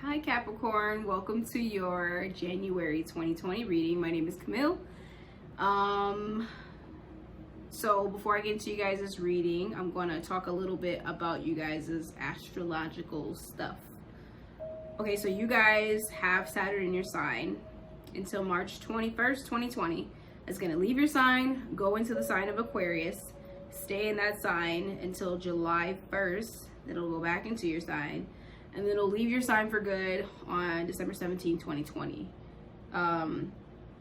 Hi Capricorn, welcome to your January 2020 reading. My name is Camille. So before I get into you guys' reading, I'm going to talk a little bit about you guys' astrological stuff. Okay, so you guys have Saturn in your sign until March 21st, 2020. It's going to leave your sign, go into the sign of Aquarius, stay in that sign until July 1st. Then it'll go back into your sign. And then it'll leave your sign for good on December 17, 2020.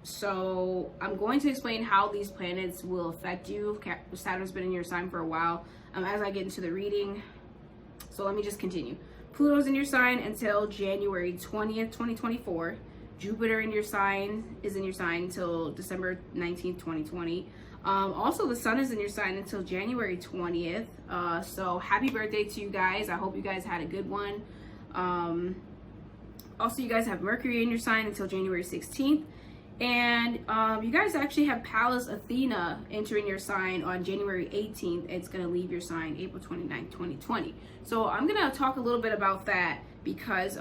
So I'm going to explain how these planets will affect you. Saturn's been in your sign for a while as I get into the reading. So let me just continue. Pluto's in your sign until January 20th, 2024. Jupiter in your sign is in your sign until December 19th, 2020. Also, the sun is in your sign until January 20th. So happy birthday to you guys. I hope you guys had a good one. Also, you guys have Mercury in your sign until January 16th. And you guys actually have Pallas Athena entering your sign on January 18th. It's going to leave your sign April 29th, 2020. So I'm going to talk a little bit about that because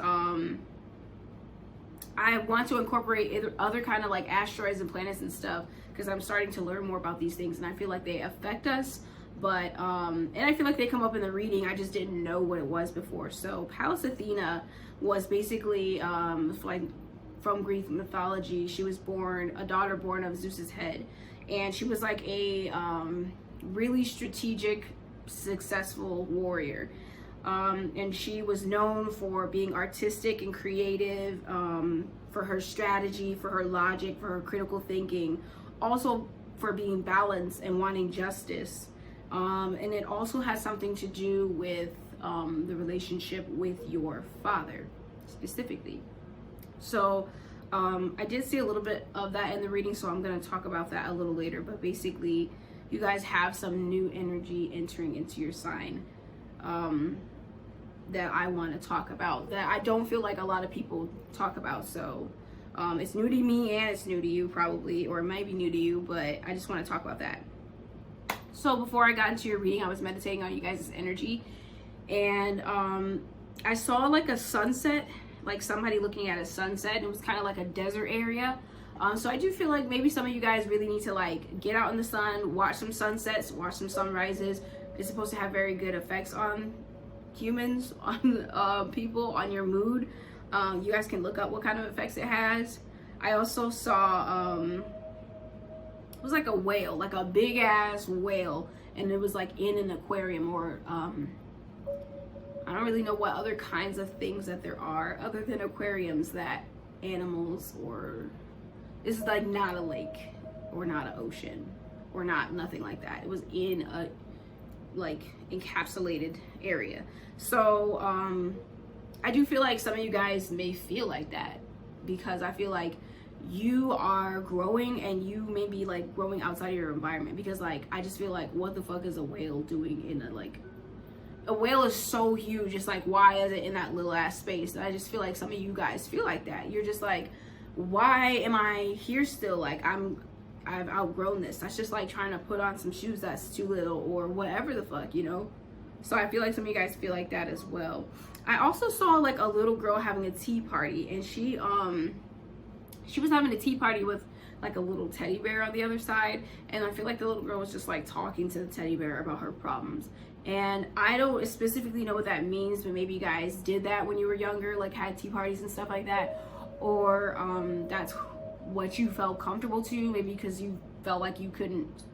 I want to incorporate other kind of like asteroids and planets and stuff because I'm starting to learn more about these things and I feel like they affect us. But and I feel like they come up in the reading. I just didn't know what it was before. So Pallas Athena was basically like from Greek mythology. She was a daughter born of Zeus's head, and she was like a really strategic, successful warrior. And she was known for being artistic and creative, for her strategy, for her logic, for her critical thinking, also for being balanced and wanting justice. And it also has something to do with the relationship with your father specifically. So I did see a little bit of that in the reading, so I'm going to talk about that a little later. But basically, you guys have some new energy entering into your sign that I want to talk about, that I don't feel like a lot of people talk about. So it's new to me and it's new to you probably, or it might be new to you, but I just want to talk about that. So before I got into your reading, I was meditating on you guys' energy, and I saw like a sunset, like somebody looking at a sunset, and it was kind of like a desert area. So I do feel like maybe some of you guys really need to like get out in the sun, watch some sunsets, watch some sunrises. It's supposed to have very good effects on humans, on people, on your mood. You guys can look up what kind of effects it has. I also saw it was like a whale, like a big ass whale, and it was like in an aquarium, or I don't really know what other kinds of things that there are other than aquariums that animals, or this is like not a lake or not an ocean or nothing like that. It was in a like encapsulated area. So I do feel like some of you guys may feel like that because I feel like you are growing and you may be like growing outside of your environment, because like I just feel like, what the fuck is a whale doing in a whale is so huge, it's like, why is it in that little ass space? And I just feel like some of you guys feel like that. You're just like, why am I here still? Like I've outgrown this. That's just like trying to put on some shoes that's too little, or whatever the fuck, you know? So I feel like some of you guys feel like that as well. I also saw like a little girl having a tea party, and she was having a tea party with like a little teddy bear on the other side, and I feel like the little girl was just like talking to the teddy bear about her problems. And I don't specifically know what that means, but maybe you guys did that when you were younger, like had tea parties and stuff like that, or that's what you felt comfortable to, maybe because you felt like you couldn't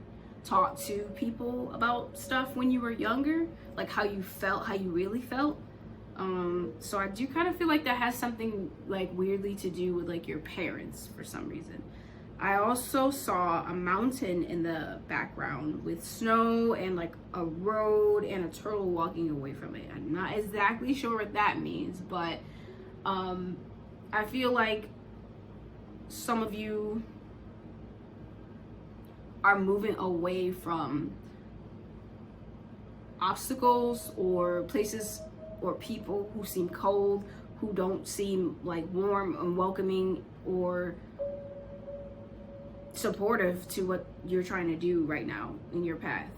talk to people about stuff when you were younger, like how you felt, how you really felt. So I do kind of feel like that has something like weirdly to do with like your parents for some reason. I also saw a mountain in the background with snow and like a road and a turtle walking away from it. I'm not exactly sure what that means, but I feel like some of you are moving away from obstacles or places or people who seem cold, who don't seem like warm and welcoming or supportive to what you're trying to do right now in your path.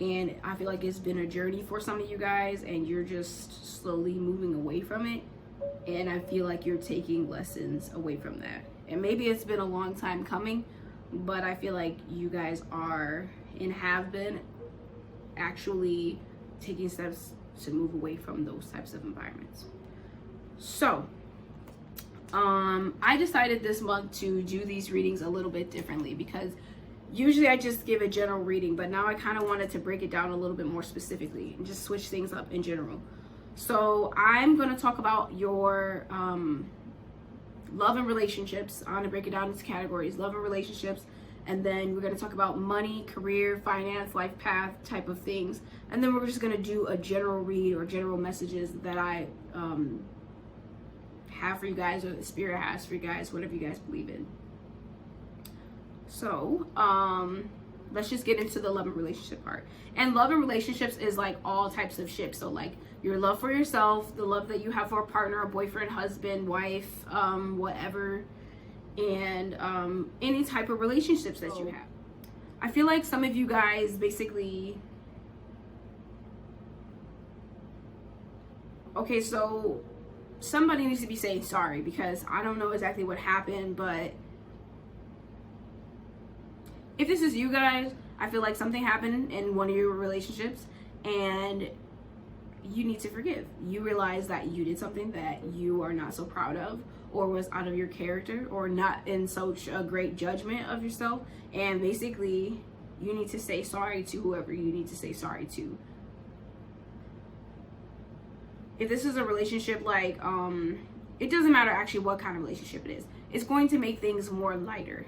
and I feel like it's been a journey for some of you guys, and you're just slowly moving away from it. And I feel like you're taking lessons away from that. And maybe it's been a long time coming, but I feel like you guys are and have been actually taking steps to move away from those types of environments. So I decided this month to do these readings a little bit differently, because usually I just give a general reading, but now I kind of wanted to break it down a little bit more specifically and just switch things up in general. So I'm going to talk about your love and relationships. I'm going to break it down into categories: love and relationships, and then we're going to talk about money, career, finance, life path type of things. And then we're just going to do a general read or general messages that I have for you guys, or the spirit has for you guys, whatever you guys believe in. So let's just get into the love and relationship part. And love and relationships is like all types of ships. So like your love for yourself, the love that you have for a partner, a boyfriend, husband, wife, whatever, and any type of relationships that you have. I feel like some of you guys basically, okay, so somebody needs to be saying sorry, because I don't know exactly what happened, but if this is you guys, I feel like something happened in one of your relationships and you need to forgive. You realize that you did something that you are not so proud of, or was out of your character, or not in such a great judgment of yourself, and basically you need to say sorry to whoever you need to say sorry to. If this is a relationship, like it doesn't matter actually what kind of relationship it is, it's going to make things more lighter.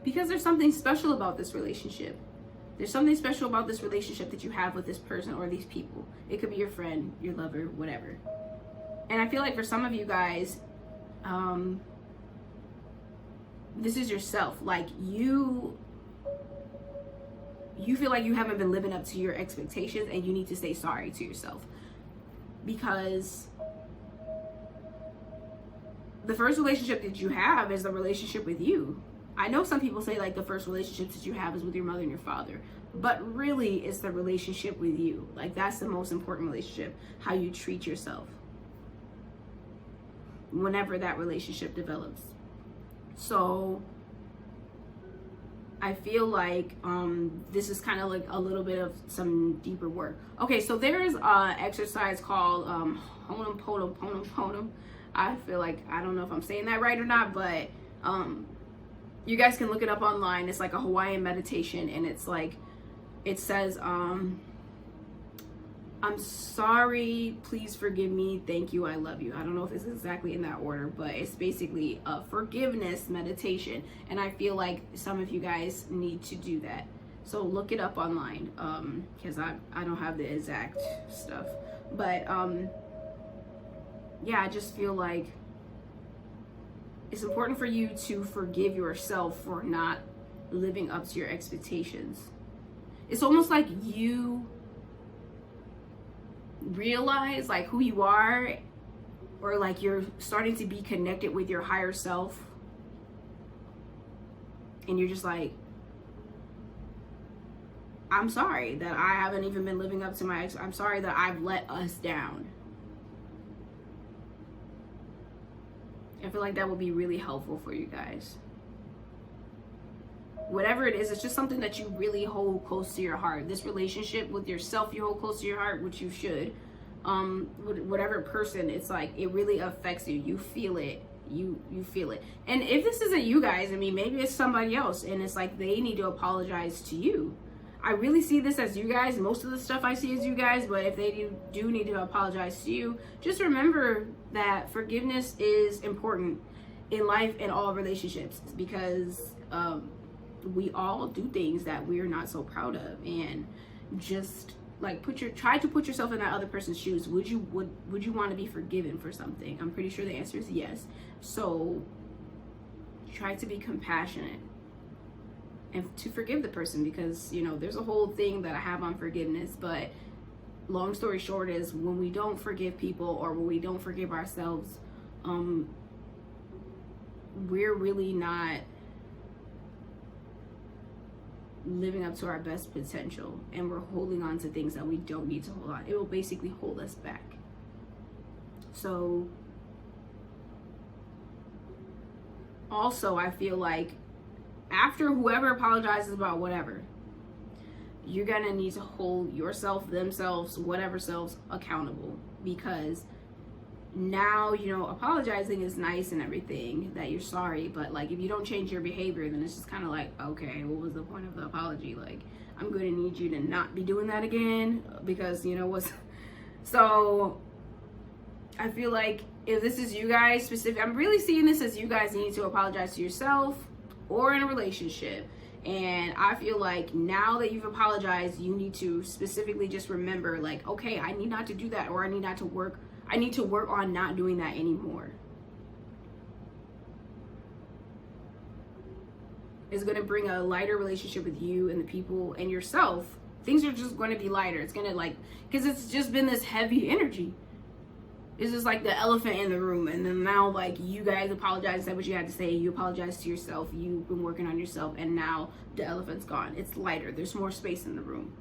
Because there's something special about this relationship. There's something special about this relationship that you have with this person or these people. It could be your friend, your lover, whatever. And I feel like for some of you guys, this is yourself. Like you feel like you haven't been living up to your expectations, and you need to say sorry to yourself. Because the first relationship that you have is the relationship with you. I know some people say like the first relationships that you have is with your mother and your father, but really it's the relationship with you. Like that's the most important relationship, how you treat yourself whenever that relationship develops. So I feel like this is kind of like a little bit of some deeper work. Okay, so there is an exercise called Honam Ponam Ponam Ponam. I feel like, I don't know if I'm saying that right or not, but you guys can look it up online. It's like a Hawaiian meditation, and it's like, it says, I'm sorry, please forgive me, thank you, I love you. I don't know if it's exactly in that order, but it's basically a forgiveness meditation. And I feel like some of you guys need to do that. So look it up online, because I don't have the exact stuff. But yeah, I just feel like it's important for you to forgive yourself for not living up to your expectations. It's almost like you realize like who you are, or like you're starting to be connected with your higher self, and you're just like, I'm sorry that I haven't even been living up to I'm sorry that I've let us down. I feel like that will be really helpful for you guys. Whatever it is, it's just something that you really hold close to your heart. This relationship with yourself, you hold close to your heart, which you should. Whatever person, it's like it really affects you. You feel it. You feel it. And if this isn't you guys, I mean, maybe it's somebody else, and it's like they need to apologize to you. I really see this as you guys. Most of the stuff I see is you guys, but if they do need to apologize to you, just remember that forgiveness is important in life and all relationships, because we all do things that we're not so proud of. And just like try to put yourself in that other person's shoes. Would you want to be forgiven for something? I'm pretty sure the answer is yes. So try to be compassionate and to forgive the person, because you know there's a whole thing that I have on forgiveness. But long story short is, when we don't forgive people, or when we don't forgive ourselves, we're really not living up to our best potential, and we're holding on to things that we don't need to hold on. It will basically hold us back. So also, I feel like after whoever apologizes about whatever, you're gonna need to hold yourself, themselves, whatever selves accountable, because now, you know, apologizing is nice and everything, that you're sorry, but like if you don't change your behavior, then it's just kind of like, okay, what was the point of the apology? Like, I'm gonna need you to not be doing that again, because you know what's so I feel like if this is you guys specific, I'm really seeing this as you guys need to apologize to yourself or in a relationship. And I feel like now that you've apologized, you need to specifically just remember, like, okay, I need not to do that, or I need to work on not doing that anymore. It's going to bring a lighter relationship with you and the people and yourself. Things are just going to be lighter. It's going to, like, because it's just been this heavy energy. It's just like the elephant in the room, and then now, like, you guys apologize, said what you had to say, you apologize to yourself, you've been working on yourself, and now the elephant's gone. It's lighter. There's more space in the room.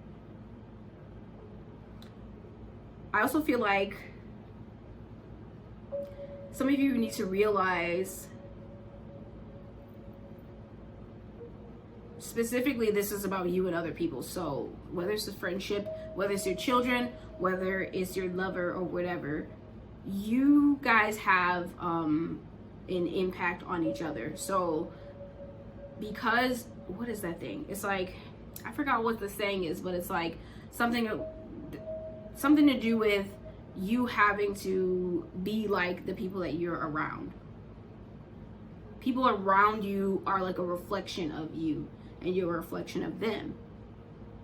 I also feel like some of you need to realize, specifically, this is about you and other people. So whether it's a friendship, whether it's your children, whether it's your lover or whatever, you guys have an impact on each other. So because, what is that thing? It's like, I forgot what the saying is, but it's like something to do with you having to be like the people that you're around. People around you are like a reflection of you, and you're a reflection of them.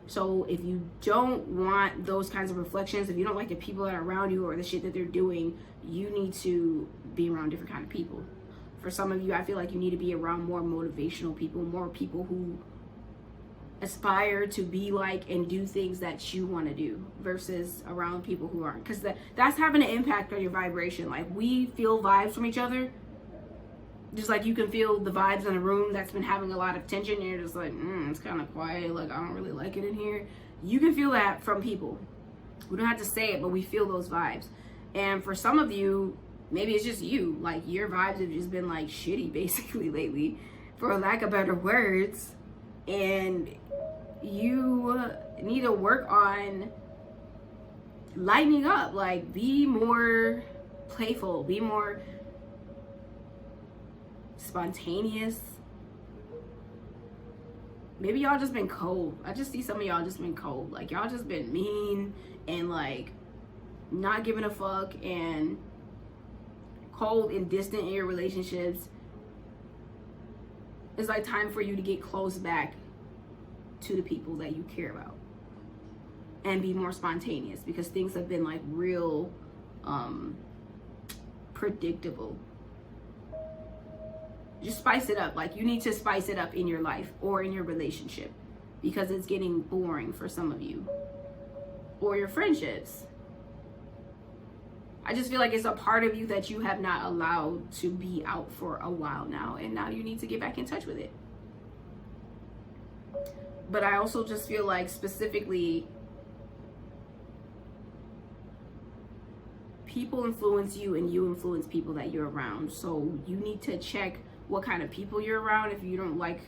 So if you don't want those kinds of reflections, if you don't like the people that are around you or the shit that they're doing, you need to be around different kind of people. For some of you, I feel like you need to be around more motivational people, more people who aspire to be like and do things that you want to do, versus around people who aren't, because that's having an impact on your vibration. Like, we feel vibes from each other, just like you can feel the vibes in a room that's been having a lot of tension, and you're just like, it's kind of quiet, like I don't really like it in here. You can feel that from people. We don't have to say it, but we feel those vibes. And for some of you, maybe it's just you, like your vibes have just been like shitty basically lately, for lack of better words, and you need to work on lightening up. Like, be more playful, be more spontaneous. Maybe y'all just been cold. I just see some of y'all just been cold. Like, y'all just been mean and like not giving a fuck and cold and distant in your relationships. It's like time for you to get close back to the people that you care about and be more spontaneous, because things have been like real predictable. Just spice it up. Like, you need to spice it up in your life or in your relationship, because it's getting boring for some of you, or your friendships. I just feel like it's a part of you that you have not allowed to be out for a while now, and now you need to get back in touch with it. But I also just feel like, specifically, people influence you and you influence people that you're around. So you need to check what kind of people you're around if you don't like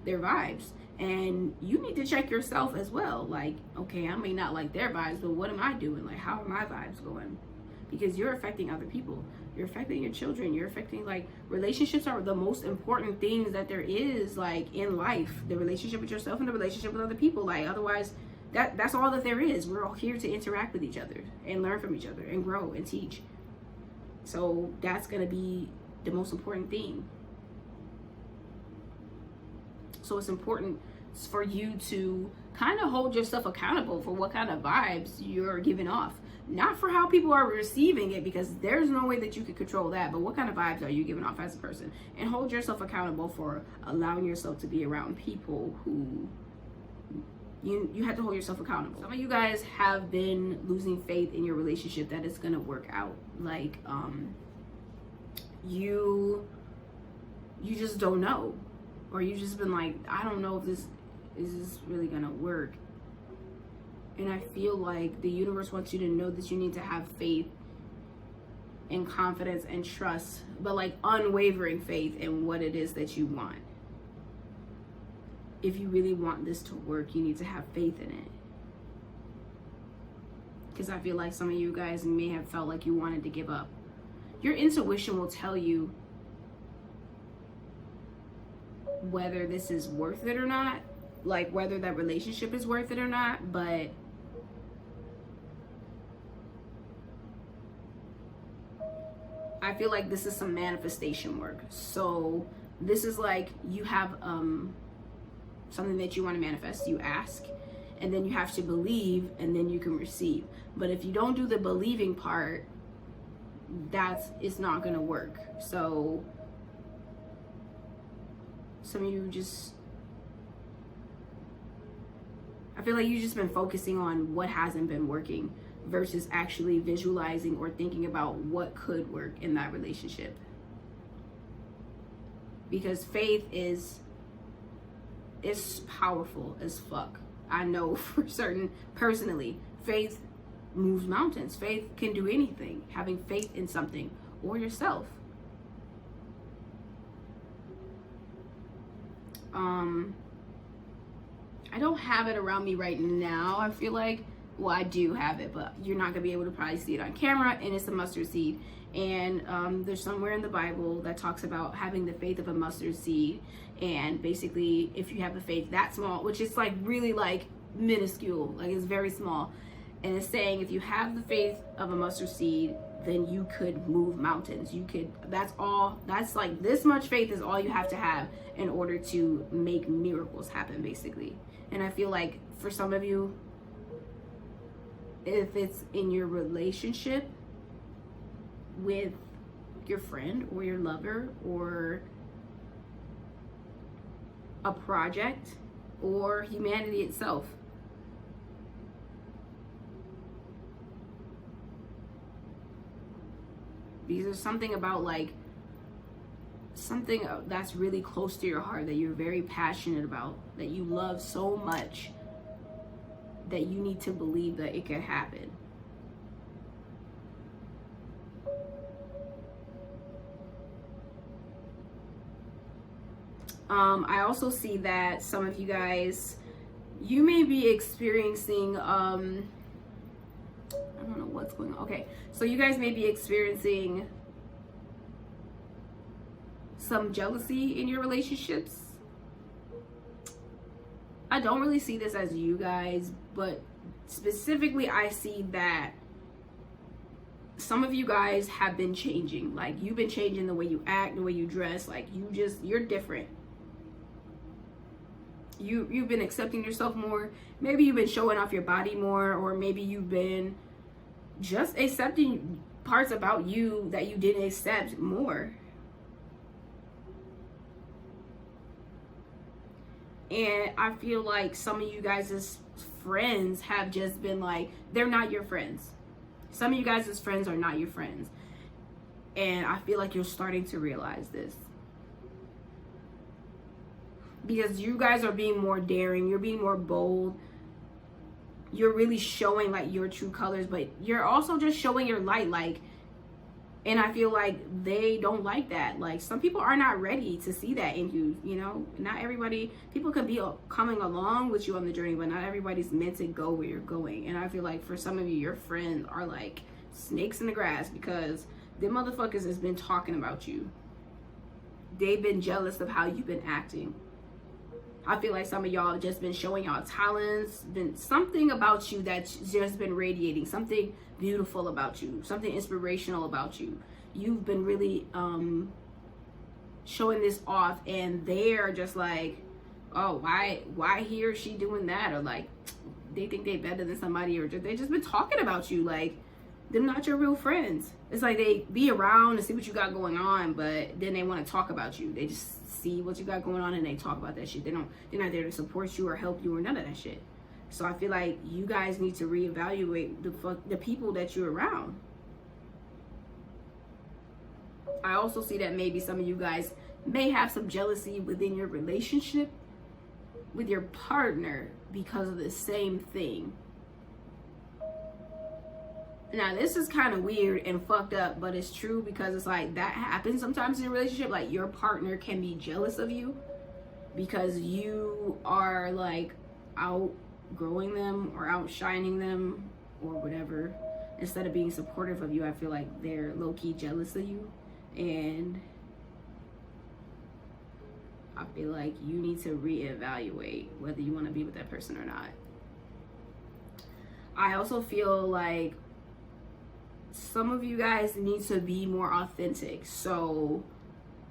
their vibes. And you need to check yourself as well. Like, okay, I may not like their vibes, but what am I doing? Like, how are my vibes going? Because you're affecting other people. You're affecting your children. You're affecting, like, relationships are the most important things that there is, like, in life. The relationship with yourself and the relationship with other people. Like, otherwise, that's all that there is. We're all here to interact with each other and learn from each other and grow and teach. So that's going to be the most important thing. So it's important for you to kind of hold yourself accountable for what kind of vibes you're giving off. Not for how people are receiving it, because there's no way that you can control that, but what kind of vibes are you giving off as a person? And hold yourself accountable for allowing yourself to be around people who you have to hold yourself accountable. Some of you guys have been losing faith in your relationship that it's gonna work out. Like, you you just don't know, or you just been like, I don't know if this is really gonna work. And I feel like the universe wants you to know that you need to have faith and confidence and trust, but like unwavering faith in what it is that you want. If you really want this to work, you need to have faith in it. Because I feel like some of you guys may have felt like you wanted to give up. Your intuition will tell you whether this is worth it or not, like whether that relationship is worth it or not, but I feel like this is some manifestation work. So this is like you have something that you want to manifest. You ask, and then you have to believe, and then you can receive. But if you don't do the believing part, it's not going to work. So some of you just, I feel like you've just been focusing on what hasn't been working versus actually visualizing or thinking about what could work in that relationship. Because faith is powerful as fuck. I know for certain, personally, faith moves mountains. Faith can do anything. Having faith in something or yourself. I don't have it around me right now. I feel like, well, I do have it, but you're not gonna be able to probably see it on camera, and it's a mustard seed. And there's somewhere in the Bible that talks about having the faith of a mustard seed. And basically, if you have the faith that small, which is like really like minuscule, like it's very small, and it's saying if you have the faith of a mustard seed, then you could move mountains. You could, that's like this much faith is all you have to have in order to make miracles happen, basically. And I feel like for some of you, if it's in your relationship with your friend or your lover or a project or humanity itself, because there's something about like something that's really close to your heart that you're very passionate about, that you love so much, that you need to believe that it could happen. I also see that some of you guys, you may be experiencing, I don't know what's going on. Okay, so you guys may be experiencing some jealousy in your relationships. I don't really see this as you guys, but specifically I see that some of you guys have been changing. Like you've been changing the way you act, the way you dress, like you're different. You've been accepting yourself more. Maybe you've been showing off your body more, or maybe you've been just accepting parts about you that you didn't accept more. And I feel like some of you guys' friends have just been like, they're not your friends. Some of you guys' friends are not your friends. And I feel like you're starting to realize this. Because you guys are being more daring, you're being more bold. You're really showing like your true colors, but you're also just showing your light, like, and I feel like they don't like that. Like some people are not ready to see that in you, you know? Not everybody, people can be coming along with you on the journey, but not everybody's meant to go where you're going. And I feel like for some of you, your friends are like snakes in the grass because them motherfuckers has been talking about you. They've been jealous of how you've been acting. I feel like some of y'all have just been showing y'all talents, been something about you that's just been radiating, something beautiful about you, something inspirational about you. You've been really showing this off, and they're just like, oh, why he or she doing that? Or like, they think they better than somebody, or they just been talking about you. Like, they're not your real friends. It's like they be around and see what you got going on, but then they want to talk about you. They just see what you got going on and they talk about that shit. They're not there to support you or help you or none of that shit. So I feel like you guys need to reevaluate the people that you're around. I also see that maybe some of you guys may have some jealousy within your relationship with your partner because of the same thing. Now, this is kind of weird and fucked up, but it's true, because it's like that happens sometimes in a relationship. Like, your partner can be jealous of you because you are like outgrowing them or outshining them or whatever. Instead of being supportive of you, I feel like they're low-key jealous of you. And I feel like you need to reevaluate whether you want to be with that person or not. I also feel like some of you guys need to be more authentic. So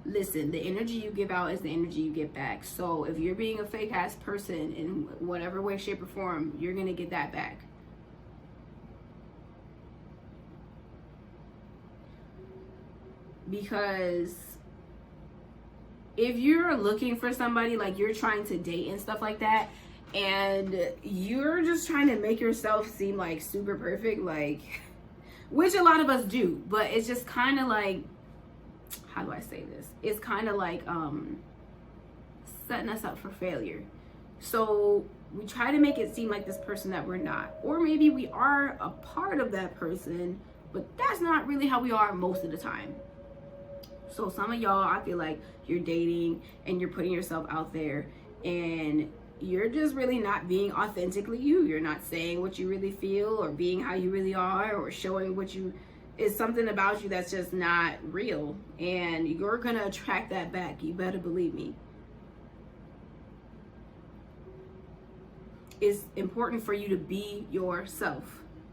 listen, the energy you give out is the energy you get back. So if you're being a fake ass person in whatever way, shape, or form, you're gonna get that back. Because if you're looking for somebody, like you're trying to date and stuff like that, and you're just trying to make yourself seem like super perfect, like, which a lot of us do, but it's just kind of like, how do I say this? It's kind of like setting us up for failure. So we try to make it seem like this person that we're not, or maybe we are a part of that person, but that's not really how we are most of the time. So some of y'all, I feel like you're dating and you're putting yourself out there and you're just really not being authentically you. You're not saying what you really feel or being how you really are or showing what you is something about you that's just not real. And you're going to attract that back. You better believe me. It's important for you to be yourself,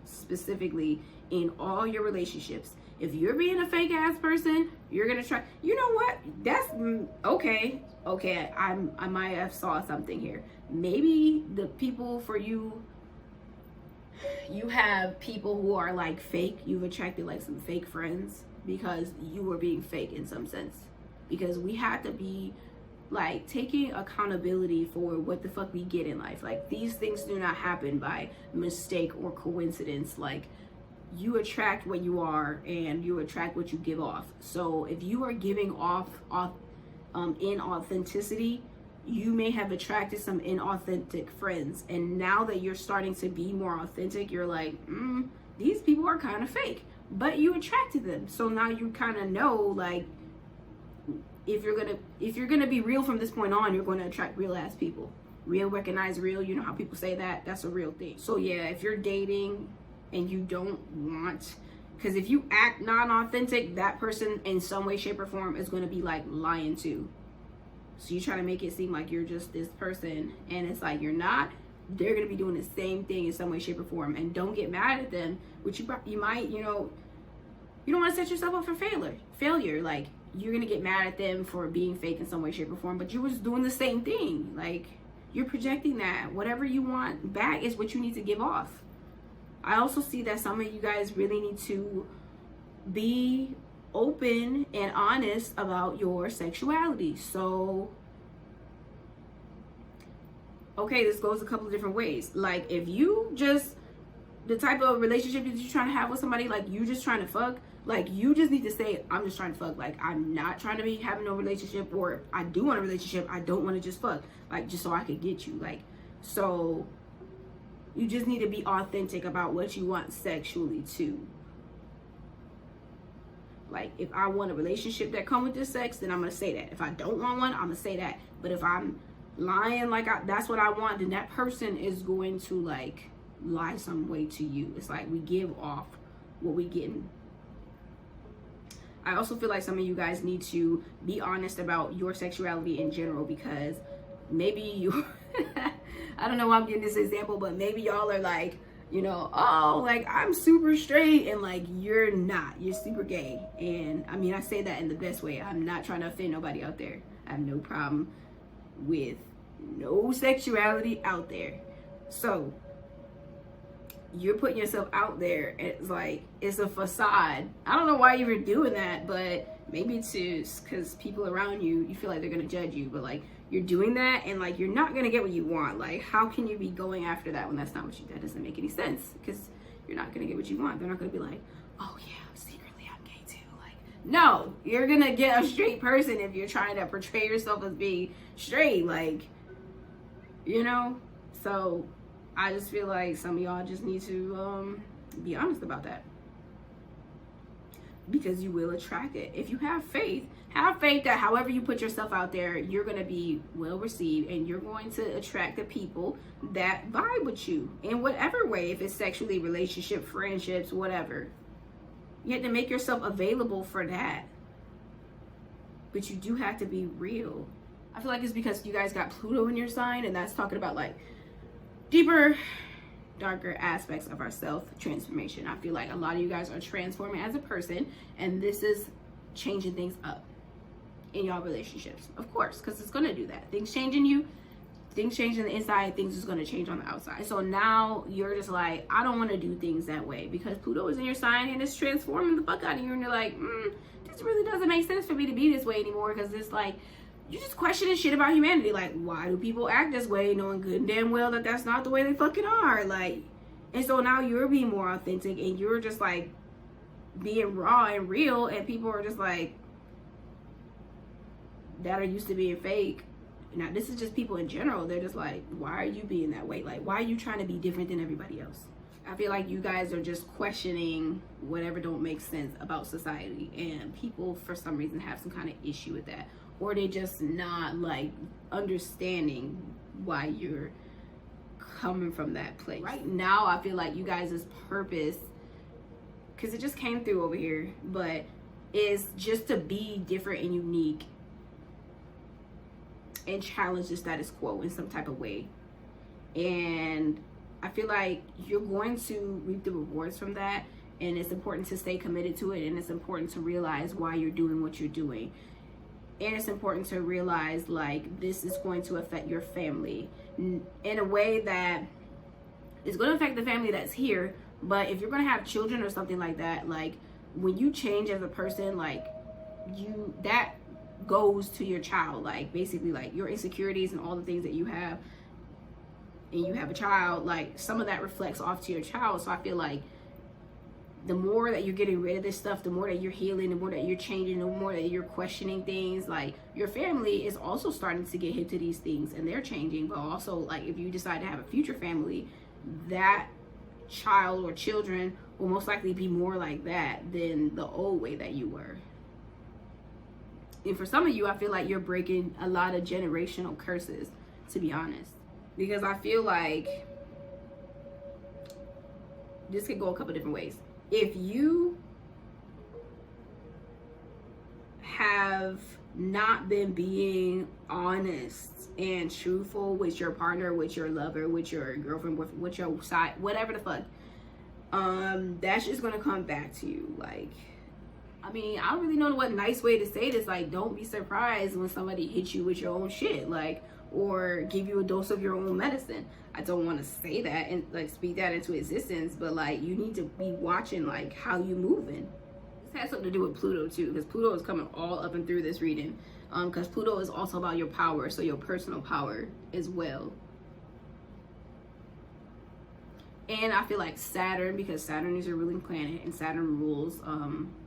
specifically in all your relationships. If you're being a fake ass person, you're gonna try. You know what? That's okay. Okay, I might have saw something here. Maybe the people for you, you have people who are like fake. You've attracted like some fake friends because you were being fake in some sense. Because we have to be like taking accountability for what the fuck we get in life. Like, these things do not happen by mistake or coincidence. Like, you attract what you are and you attract what you give off. So if you are giving off inauthenticity, you may have attracted some inauthentic friends. And now that you're starting to be more authentic, you're like, these people are kind of fake, but you attracted them. So now you kind of know, like, if you're gonna be real from this point on, you're going to attract real ass people. Real recognize real. You know how people say that? That's a real thing. So yeah, if you're dating and you don't want, because if you act non-authentic, that person in some way, shape, or form is going to be like lying too. So you try to make it seem like you're just this person, and it's like you're not. They're going to be doing the same thing in some way, shape, or form. And don't get mad at them, which you might, you know, you don't want to set yourself up for failure. Like, you're going to get mad at them for being fake in some way, shape, or form, but you was doing the same thing. Like, you're projecting that. Whatever you want back is what you need to give off. I also see that some of you guys really need to be open and honest about your sexuality. So, okay, this goes a couple of different ways. Like, if you just, the type of relationship that you're trying to have with somebody, like, you just trying to fuck, like, you just need to say, I'm just trying to fuck. Like, I'm not trying to be having no relationship, or I do want a relationship. I don't want to just fuck, like, just so I could get you. Like, so you just need to be authentic about what you want sexually too. Like, if I want a relationship that come with this sex, then I'm going to say that. If I don't want one, I'm going to say that. But if I'm lying like that's what I want, then that person is going to, like, lie some way to you. It's like we give off what we getting. I also feel like some of you guys need to be honest about your sexuality in general, because maybe you... I don't know why I'm getting this example, but maybe y'all are like, you know, oh, like, I'm super straight, and like, you're not. You're super gay. And I mean, I say that in the best way. I'm not trying to offend nobody out there. I have no problem with no sexuality out there. So you're putting yourself out there. It's like, it's a facade. I don't know why you were doing that, but maybe it's because people around you, you feel like they're going to judge you, but like, you're doing that, and like, you're not going to get what you want. Like, how can you be going after that when that's not what you, that doesn't make any sense, because you're not going to get what you want. They're not going to be like, oh yeah, secretly I'm gay too. Like, No, you're gonna get a straight person if you're trying to portray yourself as being straight, like, you know. So I just feel like some of y'all just need to be honest about that, because you will attract it. If you have faith that however you put yourself out there, you're going to be well received, and you're going to attract the people that vibe with you in whatever way, if it's sexually, relationship, friendships, whatever. You have to make yourself available for that, but you do have to be real. I feel like it's because you guys got Pluto in your sign, and that's talking about like deeper, darker aspects of our self transformation. I feel like a lot of you guys are transforming as a person, and this is changing things up in y'all relationships, of course, because it's going to do that. Things change in you, things change in the inside, things is going to change on the outside. So now you're just like, I don't want to do things that way, because Pluto is in your sign and it's transforming the fuck out of you, and you're like, this really doesn't make sense for me to be this way anymore, because it's like you're just questioning shit about humanity. Like, why do people act this way, knowing good and damn well that that's not the way they fucking are? Like, and so now you're being more authentic, and you're just like being raw and real, and people are just like, that are used to being fake. Now this is just people in general. They're just like, why are you being that way? Like, why are you trying to be different than everybody else? I feel like you guys are just questioning whatever don't make sense about society, and people for some reason have some kind of issue with that, or they just not like understanding why you're coming from that place. Right now I feel like you guys' purpose, because it just came through over here, but is just to be different and unique and challenge the status quo in some type of way. And I feel like you're going to reap the rewards from that, and it's important to stay committed to it, and it's important to realize why you're doing what you're doing, and it's important to realize like this is going to affect your family in a way that is going to affect the family that's here. But if you're going to have children or something like that, like when you change as a person, like that goes to your child. Like basically like your insecurities and all the things that you have, and you have a child, like some of that reflects off to your child. So I feel like the more that you're getting rid of this stuff, the more that you're healing, the more that you're changing, the more that you're questioning things, like your family is also starting to get hip to these things, and they're changing. But also, like if you decide to have a future family, that child or children will most likely be more like that than the old way that you were. And for some of you, I feel like you're breaking a lot of generational curses, to be honest, because I feel like this could go a couple different ways. If you have not been being honest and truthful with your partner, with your lover, with your girlfriend, with your side, whatever the fuck, that's just gonna come back to you. Like, I mean, I don't really know what nice way to say this. Like, don't be surprised when somebody hits you with your own shit, like, or give you a dose of your own medicine. I don't want to say that and like speak that into existence, but like you need to be watching like how you moving. This has something to do with Pluto too, because Pluto is coming all up and through this reading, because Pluto is also about your power, so your personal power as well. And I feel like Saturn, because Saturn is your ruling planet, and Saturn rules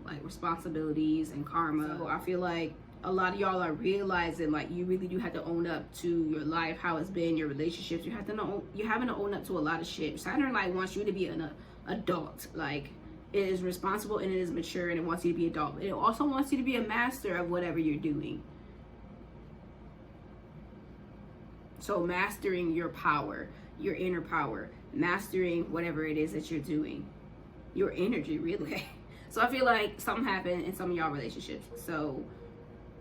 like responsibilities and karma. So I feel like a lot of y'all are realizing like you really do have to own up to your life, how it's been, your relationships. You have to know, you're having to own up to a lot of shit. Saturn like wants you to be an adult. Like it is responsible and it is mature, and it wants you to be adult. It also wants you to be a master of whatever you're doing. So mastering your power, your inner power, mastering whatever it is that you're doing, your energy, really. So I feel like something happened in some of y'all relationships. So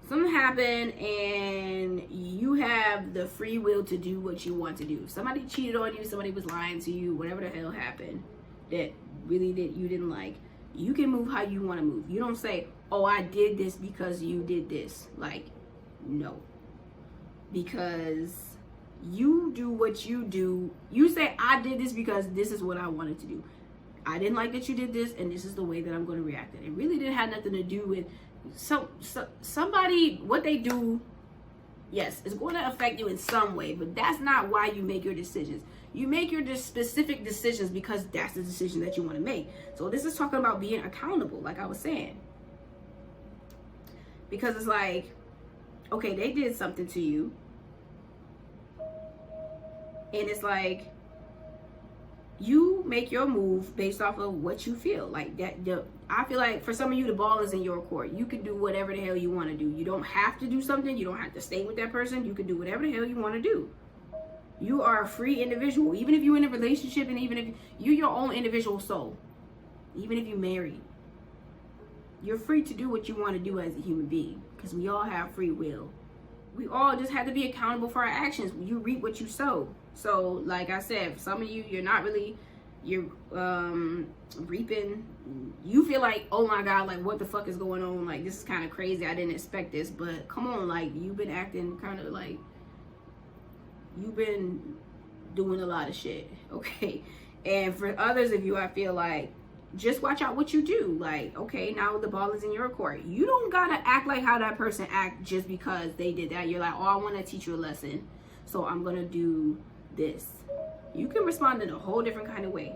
something happened and you have the free will to do what you want to do. Somebody cheated on you, somebody was lying to you, whatever the hell happened that really you didn't like. You can move how you want to move. You don't say, oh, I did this because you did this. Like, no. Because you do what you do. You say, I did this because this is what I wanted to do. I didn't like that you did this, and this is the way that I'm going to react. It really didn't have nothing to do with somebody, what they do. Yes, it's going to affect you in some way, but that's not why you make your decisions. You make your specific decisions because that's the decision that you want to make. So this is talking about being accountable, like I was saying. Because it's like, okay, they did something to you, and it's like, you make your move based off of what you feel like. I feel like for some of you, the ball is in your court. You can do whatever the hell you want to do. You don't have to do something. You don't have to stay with that person. You can do whatever the hell you want to do. You are a free individual. Even if you're in a relationship, and even if you're your own individual soul, even if you're married, you're free to do what you want to do as a human being, because we all have free will. We all just have to be accountable for our actions. You reap what you sow. So like I said, for some of you, you're reaping, you feel like, oh my God, like what the fuck is going on? Like this is kind of crazy. I didn't expect this, but come on, like you've been acting kind of like you've been doing a lot of shit, okay? And for others of you, I feel like just watch out what you do. Like, okay, now the ball is in your court. You don't gotta act like how that person act just because they did that. You're like, oh, I want to teach you a lesson, so I'm gonna do this. You can respond in a whole different kind of way,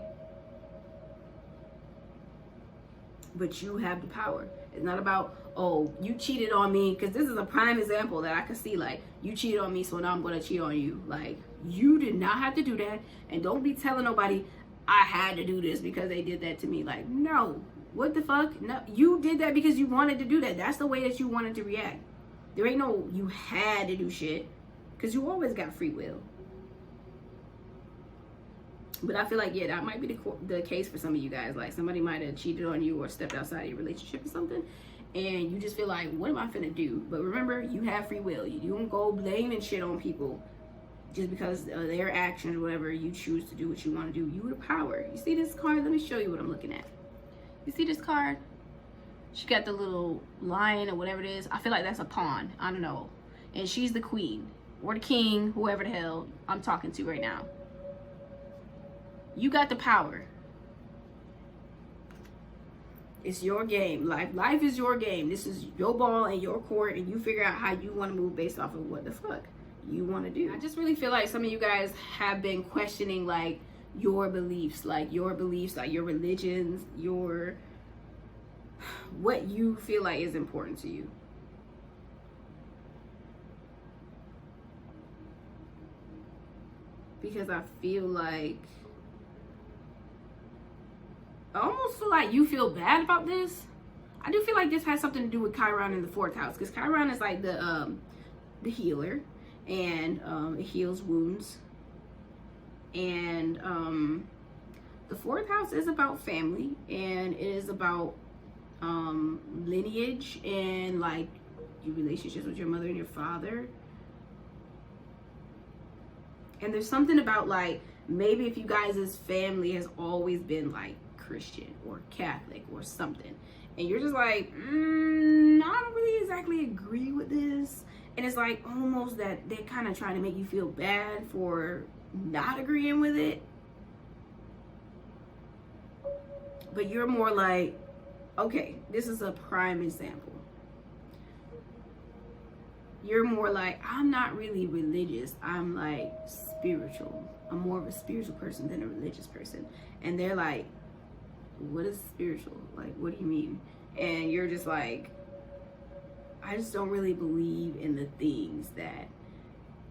but you have the power. It's not about, oh, you cheated on me, because this is a prime example that I can see. Like, you cheated on me, so now I'm gonna cheat on you. Like, you did not have to do that, and don't be telling nobody I had to do this because they did that to me. Like, no, what the fuck? No, you did that because you wanted to do that. That's the way that you wanted to react. There ain't no you had to do shit, because you always got free will. But I feel like, yeah, that might be the case for some of you guys. Like, somebody might have cheated on you or stepped outside of your relationship or something, and you just feel like, what am I finna do? But remember, you have free will. You don't go blaming shit on people just because their actions or whatever. You choose to do what you want to do. You have power. You see this card? Let me show you what I'm looking at. You see this card? She got the little lion or whatever it is. I feel like that's a pawn. I don't know. And she's the queen or the king, whoever the hell I'm talking to right now. You got the power. It's your game. Life is your game. This is your ball and your court, and you figure out how you want to move based off of what the fuck you want to do. I just really feel like some of you guys have been questioning like your beliefs, like your religions, what you feel like is important to you. Because I feel like, I almost feel like you feel bad about this. I do feel like this has something to do with Chiron in the 4th house, because Chiron is like the healer, and it heals wounds, and the 4th house is about family, and it is about lineage and like your relationships with your mother and your father. And there's something about like, maybe if you guys' family has always been like Christian or Catholic or something, and you're just like, I don't really exactly agree with this, and it's like almost that they're kind of trying to make you feel bad for not agreeing with it, but you're more like, okay, this is a prime example. You're more like, I'm not really religious, I'm like spiritual. I'm more of a spiritual person than a religious person. And they're like, what is spiritual? Like, what do you mean? And you're just like, I just don't really believe in the things that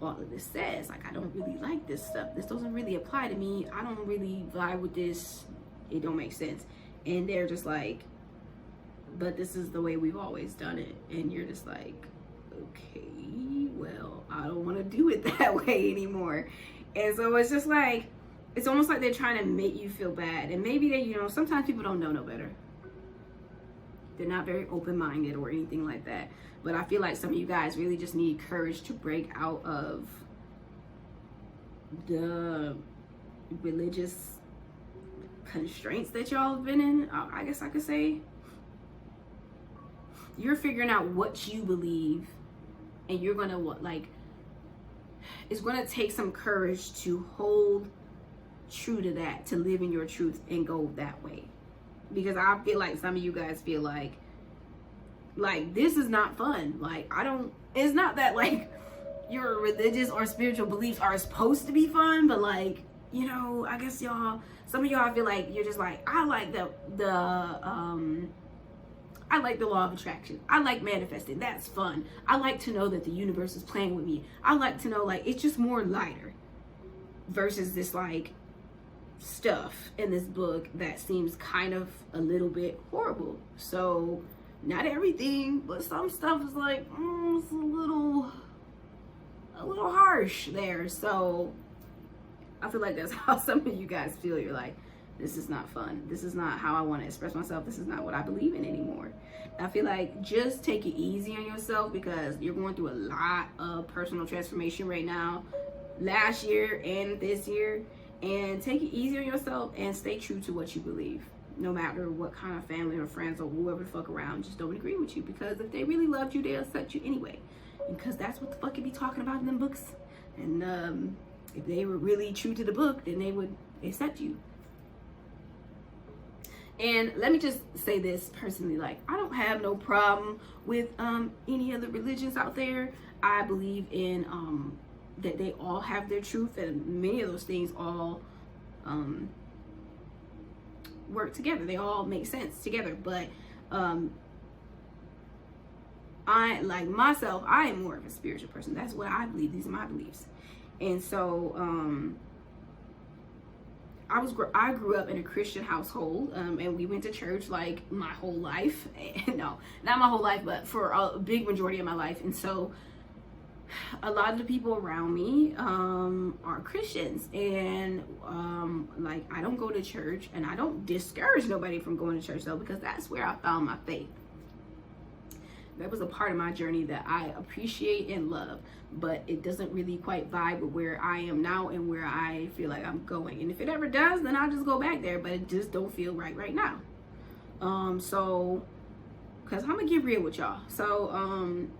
all of this says. Like, I don't really like this stuff. This doesn't really apply to me. I don't really vibe with this. It don't make sense. And they're just like, but this is the way we've always done it. And you're just like, okay, well, I don't want to do it that way anymore. And so it's just like, it's almost like they're trying to make you feel bad. And maybe they, sometimes people don't know no better. They're not very open-minded or anything like that. But I feel like some of you guys really just need courage to break out of the religious constraints that y'all have been in, I guess I could say. You're figuring out what you believe, and you're gonna it's gonna take some courage to hold true to that, to live in your truth and go that way. Because I feel like some of you guys feel like this is not fun. Like, it's not that like your religious or spiritual beliefs are supposed to be fun, but like, I guess some of y'all feel like you're just like, I like the I like the law of attraction. I like manifesting. That's fun. I like to know that the universe is playing with me. I like to know, like, it's just more lighter versus this like stuff in this book that seems kind of a little bit horrible. So not everything, but some stuff is like it's a little harsh there. So I feel like that's how some of you guys feel. You're like, this is not fun. This is not how I want to express myself. This is not what I believe in anymore. And I feel like just take it easy on yourself, because you're going through a lot of personal transformation right now, last year and this year. And take it easy on yourself and stay true to what you believe. No matter what kind of family or friends or whoever the fuck around just don't agree with you. Because if they really loved you, they'll accept you anyway. Because that's what the fuck you be talking about in them books. And if they were really true to the book, then they would accept you. And let me just say this personally, like, I don't have no problem with any other religions out there. I believe in that they all have their truth, and many of those things all work together. They all make sense together. But I, like myself, I am more of a spiritual person. That's what I believe. These are my beliefs. And so I grew up in a Christian household, and we went to church like my whole life. No, not my whole life, but for a big majority of my life. And so a lot of the people around me are Christians, and like, I don't go to church, and I don't discourage nobody from going to church though, because that's where I found my faith. That was a part of my journey that I appreciate and love, but it doesn't really quite vibe with where I am now and where I feel like I'm going. And if it ever does, then I'll just go back there, but it just don't feel right now. So, because I'm gonna get real with y'all. So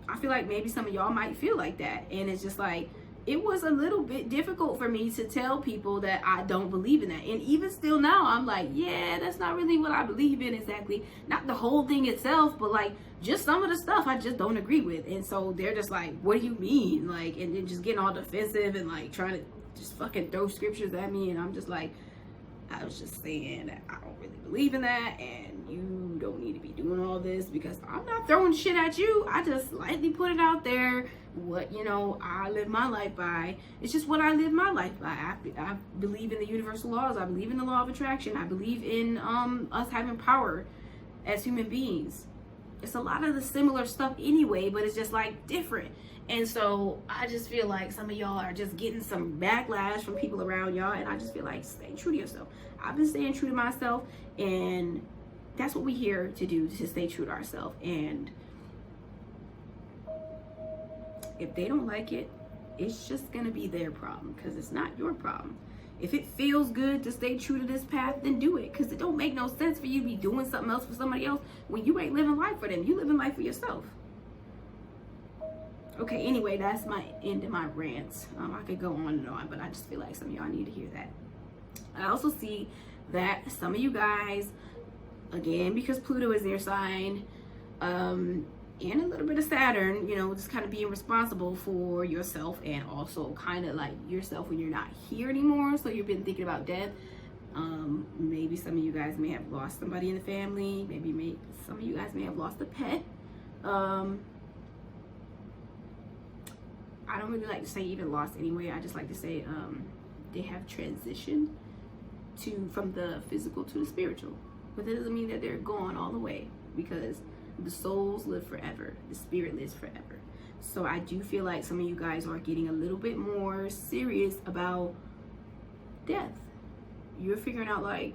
I feel like maybe some of y'all might feel like that, and it's just like, it was a little bit difficult for me to tell people that I don't believe in that. And even still now, I'm like, yeah, that's not really what I believe in exactly. Not the whole thing itself, but like just some of the stuff I just don't agree with. And so they're just like, what do you mean? Like, and then just getting all defensive and like trying to just fucking throw scriptures at me. And I'm just like, I was just saying that I don't really believe in that, and you don't need to be doing all this, because I'm not throwing shit at you. I just lightly put it out there. What, you know, I live my life by. It's just what I live my life by. I believe in the universal laws. I believe in the law of attraction. I believe in us having power as human beings. It's a lot of the similar stuff anyway, but it's just like different. And so I just feel like some of y'all are just getting some backlash from people around y'all, and I just feel like, stay true to yourself. I've been staying true to myself, and that's what we're here to do, to stay true to ourselves. And if they don't like it, it's just gonna be their problem, because it's not your problem. If it feels good to stay true to this path, then do it, because it don't make no sense for you to be doing something else for somebody else when you ain't living life for them. You living life for yourself. Okay, anyway, that's my end of my rants. I could go on and on, but I just feel like some of y'all need to hear that. I also see that some of you guys, again, because Pluto is their sign, and a little bit of Saturn, you know, just kind of being responsible for yourself, and also kind of like yourself when you're not here anymore. So you've been thinking about death. Maybe some of you guys may have lost somebody in the family. Maybe some of you guys may have lost a pet. I don't really like to say even lost anyway. I just like to say they have transitioned from the physical to the spiritual. But that doesn't mean that they're gone all the way, because the souls live forever. The spirit lives forever. So I do feel like some of you guys are getting a little bit more serious about death. You're figuring out like,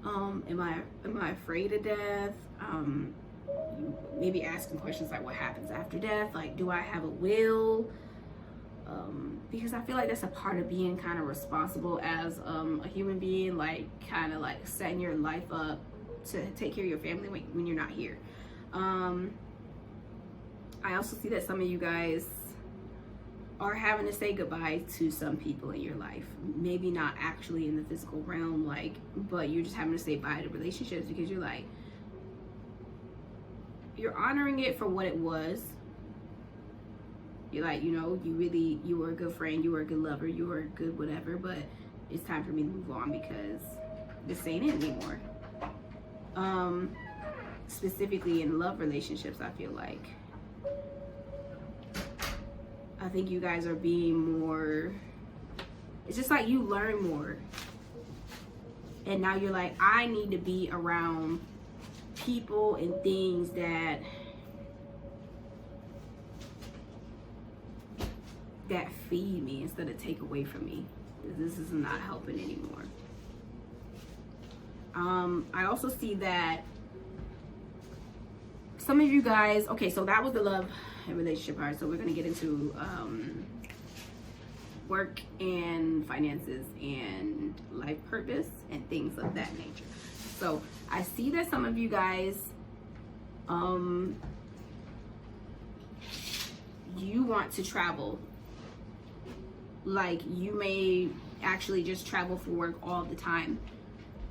am I afraid of death? You maybe asking questions like, what happens after death? Like, do I have a will? Because I feel like that's a part of being kind of responsible as a human being, like kind of like setting your life up to take care of your family when you're not here. I also see that some of you guys are having to say goodbye to some people in your life. Maybe not actually in the physical realm, like, but you're just having to say bye to relationships, because you're like, you're honoring it for what it was. You're like, you know, you were a good friend, you were a good lover, you were a good whatever, but it's time for me to move on, because this ain't it anymore. specifically in love relationships, I feel like. I think you guys are being more, it's just like you learn more. And now you're like, I need to be around people and things that feed me instead of take away from me. This is not helping anymore. I also see that some of you guys, okay, so that was the love and relationship part. So we're going to get into work and finances and life purpose and things of that nature. So I see that some of you guys, you want to travel. Like, you may actually just travel for work all the time.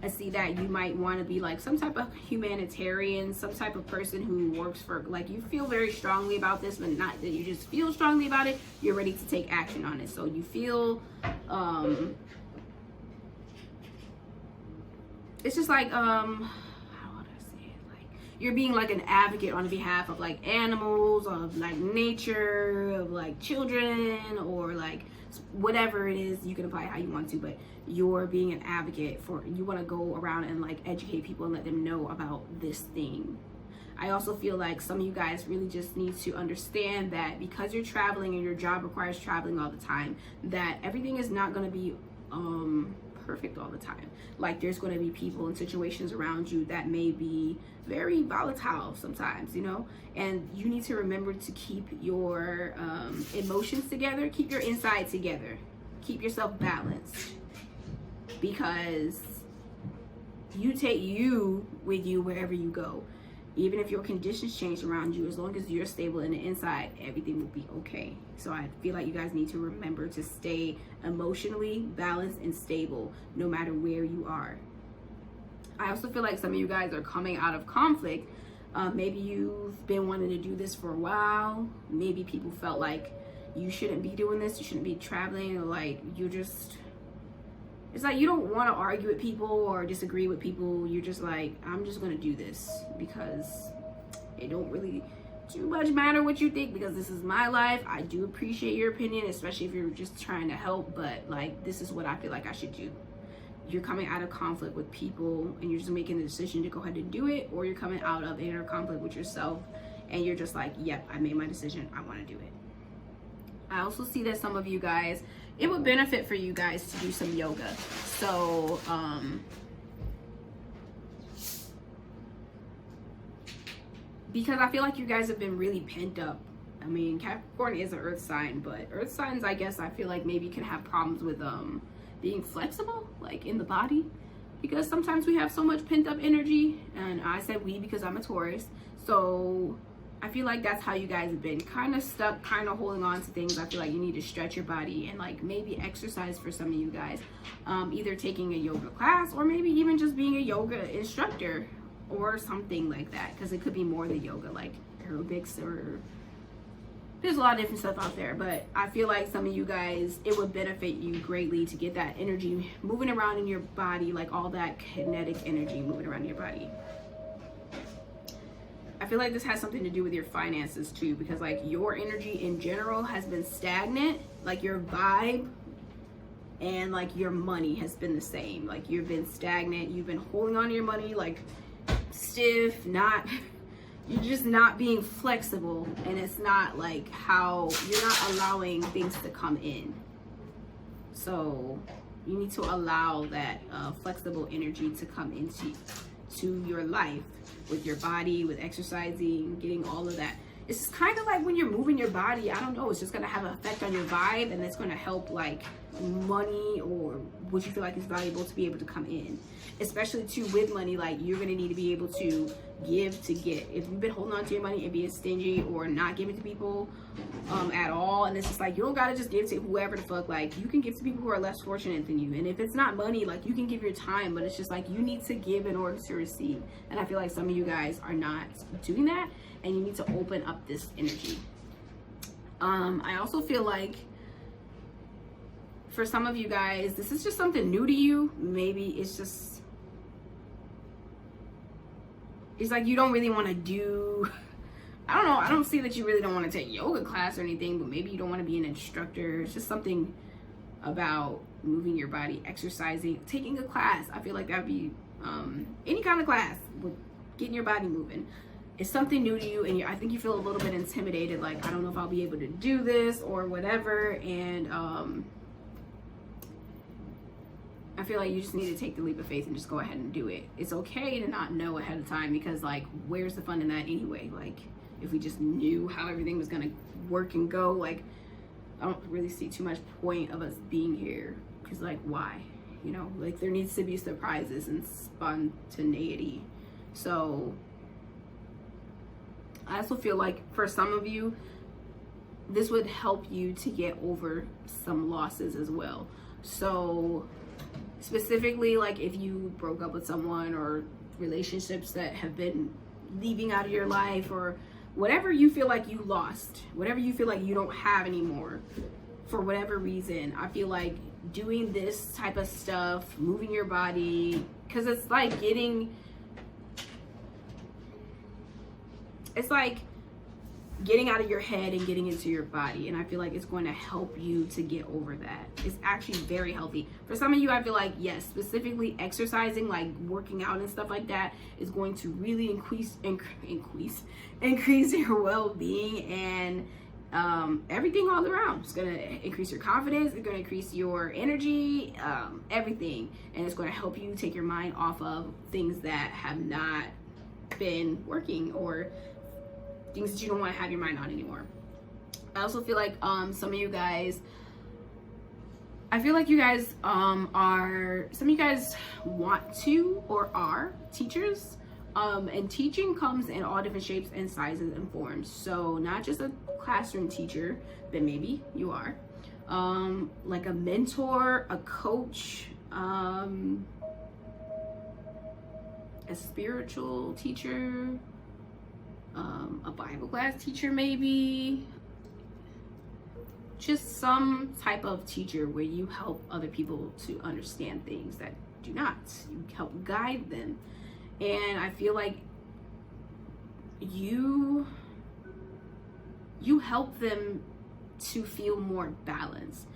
I see that you might want to be like some type of humanitarian, some type of person who works for, like, you feel very strongly about this, but not that you just feel strongly about it, you're ready to take action on it. So you feel, it's just like, how would I say it? Like, you're being like an advocate on behalf of like animals, of like nature, of like children, or like whatever it is. You can apply it how you want to, but you're being an advocate for, you want to go around and like educate people and let them know about this thing. I also feel like some of you guys really just need to understand that because you're traveling and your job requires traveling all the time, that everything is not going to be perfect all the time. Like, there's going to be people and situations around you that may be very volatile sometimes, you know, and you need to remember to keep your emotions together, keep your inside together, keep yourself balanced, because you take you with you wherever you go. Even if your conditions change around you, as long as you're stable in the inside, everything will be okay. So I feel like you guys need to remember to stay emotionally balanced and stable no matter where you are. I also feel like some of you guys are coming out of conflict. Maybe you've been wanting to do this for a while. Maybe people felt like you shouldn't be doing this, you shouldn't be traveling, or like you just, it's like you don't want to argue with people or disagree with people. You're just like, I'm just going to do this because it don't really too much matter what you think, because this is my life. I do appreciate your opinion, especially if you're just trying to help, but like, this is what I feel like I should do. You're coming out of conflict with people and you're just making the decision to go ahead and do it, or you're coming out of inner conflict with yourself and you're just like, yep, I made my decision, I want to do it. I also see that some of you guys, it would benefit for you guys to do some yoga. So, because I feel like you guys have been really pent up. I mean, Capricorn is an earth sign, but earth signs, I guess, I feel like maybe can have problems with being flexible, like in the body, because sometimes we have so much pent up energy. And I said we because I'm a Taurus. So I feel like that's how you guys have been kind of stuck, kind of holding on to things. I feel like you need to stretch your body and like maybe exercise for some of you guys, either taking a yoga class or maybe even just being a yoga instructor or something like that, because it could be more than yoga, like aerobics, or there's a lot of different stuff out there. But I feel like some of you guys, it would benefit you greatly to get that energy moving around in your body, like all that kinetic energy moving around your body. I feel like this has something to do with your finances too, because like your energy in general has been stagnant, like your vibe and like your money has been the same. Like you've been stagnant, you've been holding on to your money like stiff, you're just not being flexible, and it's not like how you're not allowing things to come in. So you need to allow that flexible energy to come into your life, with your body, with exercising, getting all of that. It's kind of like when you're moving your body, I don't know, it's just going to have an effect on your vibe, and it's going to help like money or what you feel like is valuable to be able to come in. Especially too with money, like you're going to need to be able to give to get. If you've been holding on to your money and being stingy or not giving to people at all, and it's just like you don't got to just give to whoever the fuck, like you can give to people who are less fortunate than you. And if it's not money, like you can give your time, but it's just like you need to give in order to receive. And I feel like some of you guys are not doing that, and you need to open up this energy. I also feel like for some of you guys, this is just something new to you. Maybe it's just, it's like you don't really want to do, I don't know, I don't see that you really don't want to take yoga class or anything, but maybe you don't want to be an instructor. It's just something about moving your body, exercising, taking a class. I feel like that would be any kind of class with getting your body moving. It's something new to you, and I think you feel a little bit intimidated, like, I don't know if I'll be able to do this or whatever. And I feel like you just need to take the leap of faith and just go ahead and do it. It's okay to not know ahead of time, because like, where's the fun in that anyway? Like, if we just knew how everything was gonna work and go, like, I don't really see too much point of us being here, because like, why? You know, like, there needs to be surprises and spontaneity. So I also feel like for some of you, this would help you to get over some losses as well. So specifically, like, if you broke up with someone, or relationships that have been leaving out of your life, or whatever you feel like you lost, whatever you feel like you don't have anymore for whatever reason, I feel like doing this type of stuff, moving your body, because it's like getting out of your head and getting into your body. And I feel like it's going to help you to get over that. It's actually very healthy. For some of you, I feel like, yes, specifically exercising, like working out and stuff like that, is going to really increase your well-being and everything all around. It's going to increase your confidence. It's going to increase your energy, everything. And it's going to help you take your mind off of things that have not been working, or things that you don't want to have your mind on anymore. I also feel like some of you guys, I feel like you guys some of you guys want to or are teachers, and teaching comes in all different shapes and sizes and forms. So not just a classroom teacher, but maybe you are like a mentor, a coach, a spiritual teacher, a Bible class teacher, maybe just some type of teacher where you help other people to understand things that do not. You help guide them. And I feel like you help them to feel more balanced.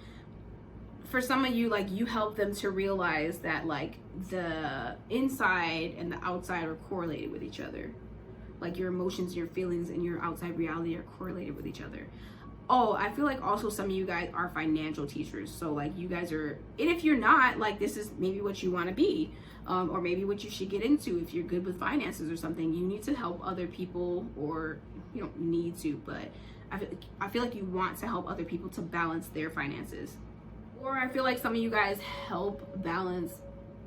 For some of you, like, you help them to realize that like the inside and the outside are correlated with each other. Like, your emotions, your feelings, and your outside reality are correlated with each other. Oh, I feel like also some of you guys are financial teachers. So like, you guys are, and if you're not, like, this is maybe what you want to be, or maybe what you should get into. If you're good with finances or something, you need to help other people, or you don't need to, but I feel like you want to help other people to balance their finances. Or I feel like some of you guys help balance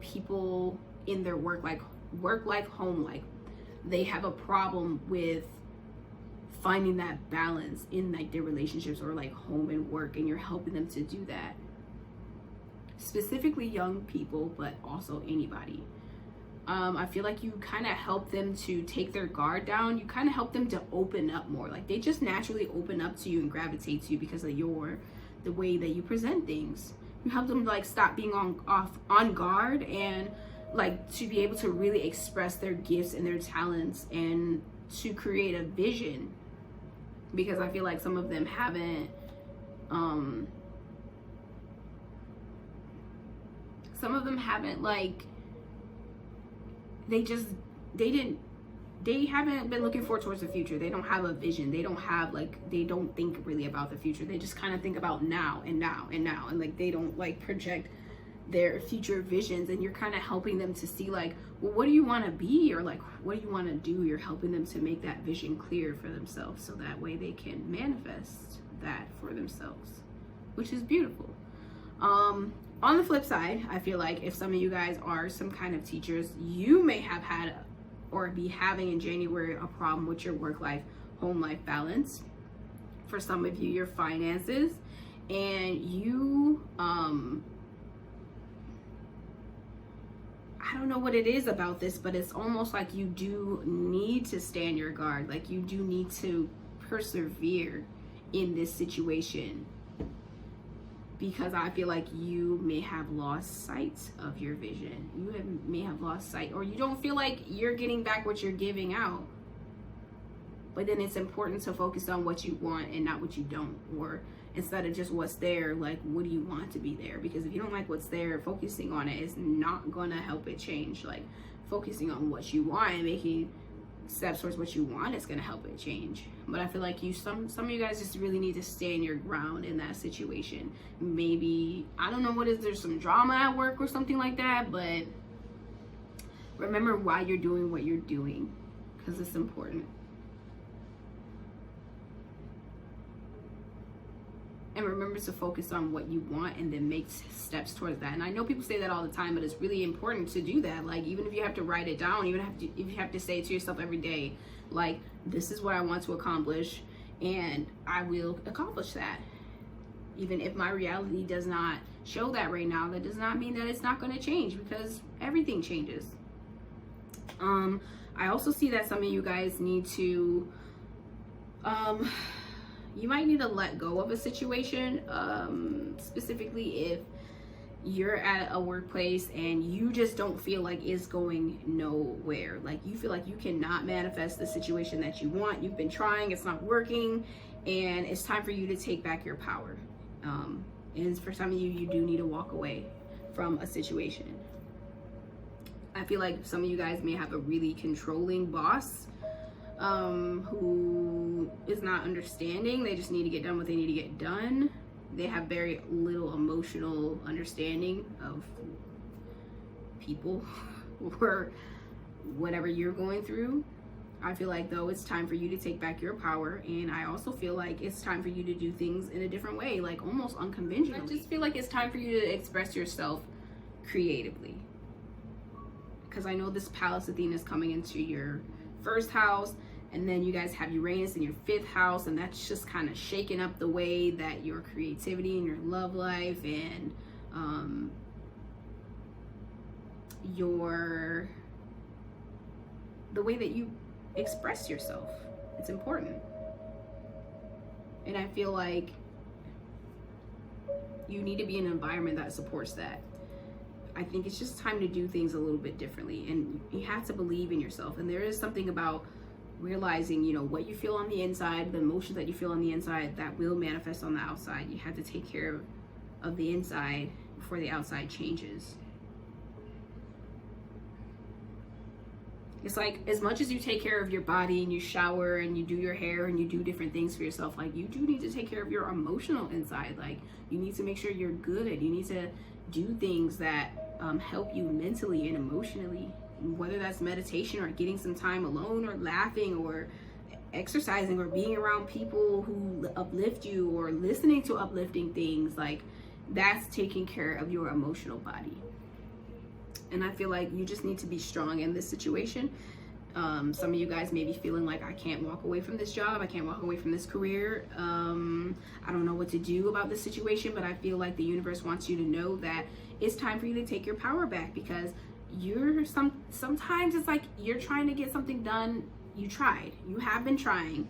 people in their work life, home life. They have a problem with finding that balance in like their relationships, or like home and work, and you're helping them to do that. Specifically young people, but also anybody. I feel like you kind of help them to take their guard down. You kind of help them to open up more. Like, they just naturally open up to you and gravitate to you because of the way that you present things. You help them like stop being on guard, and like to be able to really express their gifts and their talents, and to create a vision. Because I feel like some of them haven't like, they haven't been looking forward towards the future. They don't have a vision. They don't think really about the future. They just kind of think about now and now and now, and like they don't like project their future visions. And you're kind of helping them to see like, well, what do you want to be, or like, what do you want to do? You're helping them to make that vision clear for themselves, so that way they can manifest that for themselves, which is beautiful. On the flip side, I feel like if some of you guys are some kind of teachers, you may have had or be having in January a problem with your work life, home life balance. For some of you, your finances, and you I don't know what it is about this, but it's almost like you do need to stand your guard. Like, you do need to persevere in this situation. because I feel like you may have lost sight of your vision. May have lost sight, or you don't feel like you're getting back what you're giving out. But then it's important to focus on what you want and not what you don't, or instead of just what's there, like what do you want to be there? Because if you don't like what's there, focusing on it is not gonna help it change. Like focusing on what you want and making steps towards what you want is gonna help it change. But I feel like some of you guys just really need to stand your ground in that situation. Maybe, I don't know what is, there's some drama at work or something like that, but remember why you're doing what you're doing, because it's important. And remember to focus on what you want and then make steps towards that. And I know people say that all the time, but it's really important to do that. Like, even if you have to write it down, if you have to say it to yourself every day, like, this is what I want to accomplish, and I will accomplish that. Even if my reality does not show that right now, that does not mean that it's not going to change, because everything changes. I also see that some of you guys need to, you might need to let go of a situation, specifically if you're at a workplace and you just don't feel like it's going nowhere. Like you feel like you cannot manifest the situation that you want. You've been trying, it's not working, and it's time for you to take back your power. And for some of you, you do need to walk away from a situation. I feel like some of you guys may have a really controlling boss who is not understanding. They just need to get done what they need to get done. They have very little emotional understanding of people or whatever you're going through. I feel like, though, it's time for you to take back your power, and I also feel like it's time for you to do things in a different way, like almost unconventionally. I just feel like it's time for you to express yourself creatively, because I know this Palace Athena is coming into your first house, and then you guys have Uranus in your 5th house, and that's just kind of shaking up the way that your creativity and your love life and the way that you express yourself. It's important. And I feel like you need to be in an environment that supports that. I think it's just time to do things a little bit differently, and you have to believe in yourself. And there is something about realizing, you know, what you feel on the inside, the emotions that you feel on the inside, that will manifest on the outside. You have to take care of the inside before the outside changes. It's like, as much as you take care of your body and you shower and you do your hair and you do different things for yourself, like, you do need to take care of your emotional inside. Like, you need to make sure you're good. You need to do things that help you mentally and emotionally, whether that's meditation or getting some time alone or laughing or exercising or being around people who uplift you or listening to uplifting things. Like, that's taking care of your emotional body. And I feel like you just need to be strong in this situation. Some of you guys may be feeling like, I can't walk away from this job, I can't walk away from this career, I don't know what to do about this situation. But I feel like the universe wants you to know that it's time for you to take your power back, because sometimes it's like you're trying to get something done. You have been trying,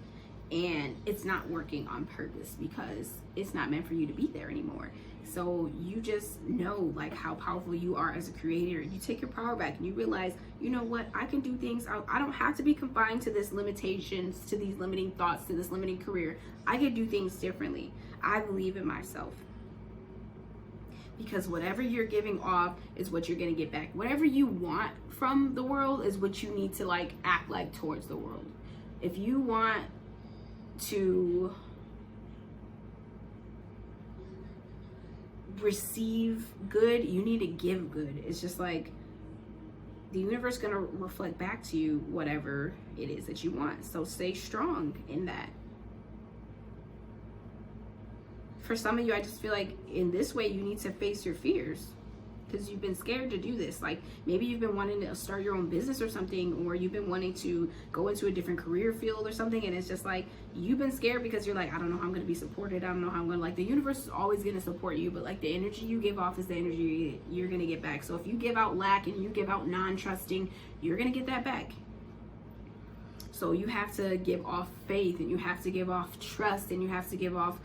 and it's not working on purpose because it's not meant for you to be there anymore. So you just know, like, how powerful you are as a creator. You take your power back and you realize, you know what, I can do things. I don't have to be confined to this limitations, to these limiting thoughts, to this limiting career. I can do things differently. I believe in myself. Because whatever you're giving off is what you're going to get back. Whatever you want from the world is what you need to, like, act like towards the world. If you want to receive good, you need to give good. It's just like the universe is going to reflect back to you whatever it is that you want. So stay strong in that. For some of you, I just feel like in this way you need to face your fears, because you've been scared to do this. Like, maybe you've been wanting to start your own business or something, or you've been wanting to go into a different career field or something, and it's just like you've been scared because you're like, I don't know how I'm going to be supported. I don't know how I'm going to, like, the universe is always going to support you, but like the energy you give off is the energy you're going to get back. So if you give out lack and you give out non-trusting, you're going to get that back. So you have to give off faith, and you have to give off trust, and you have to give off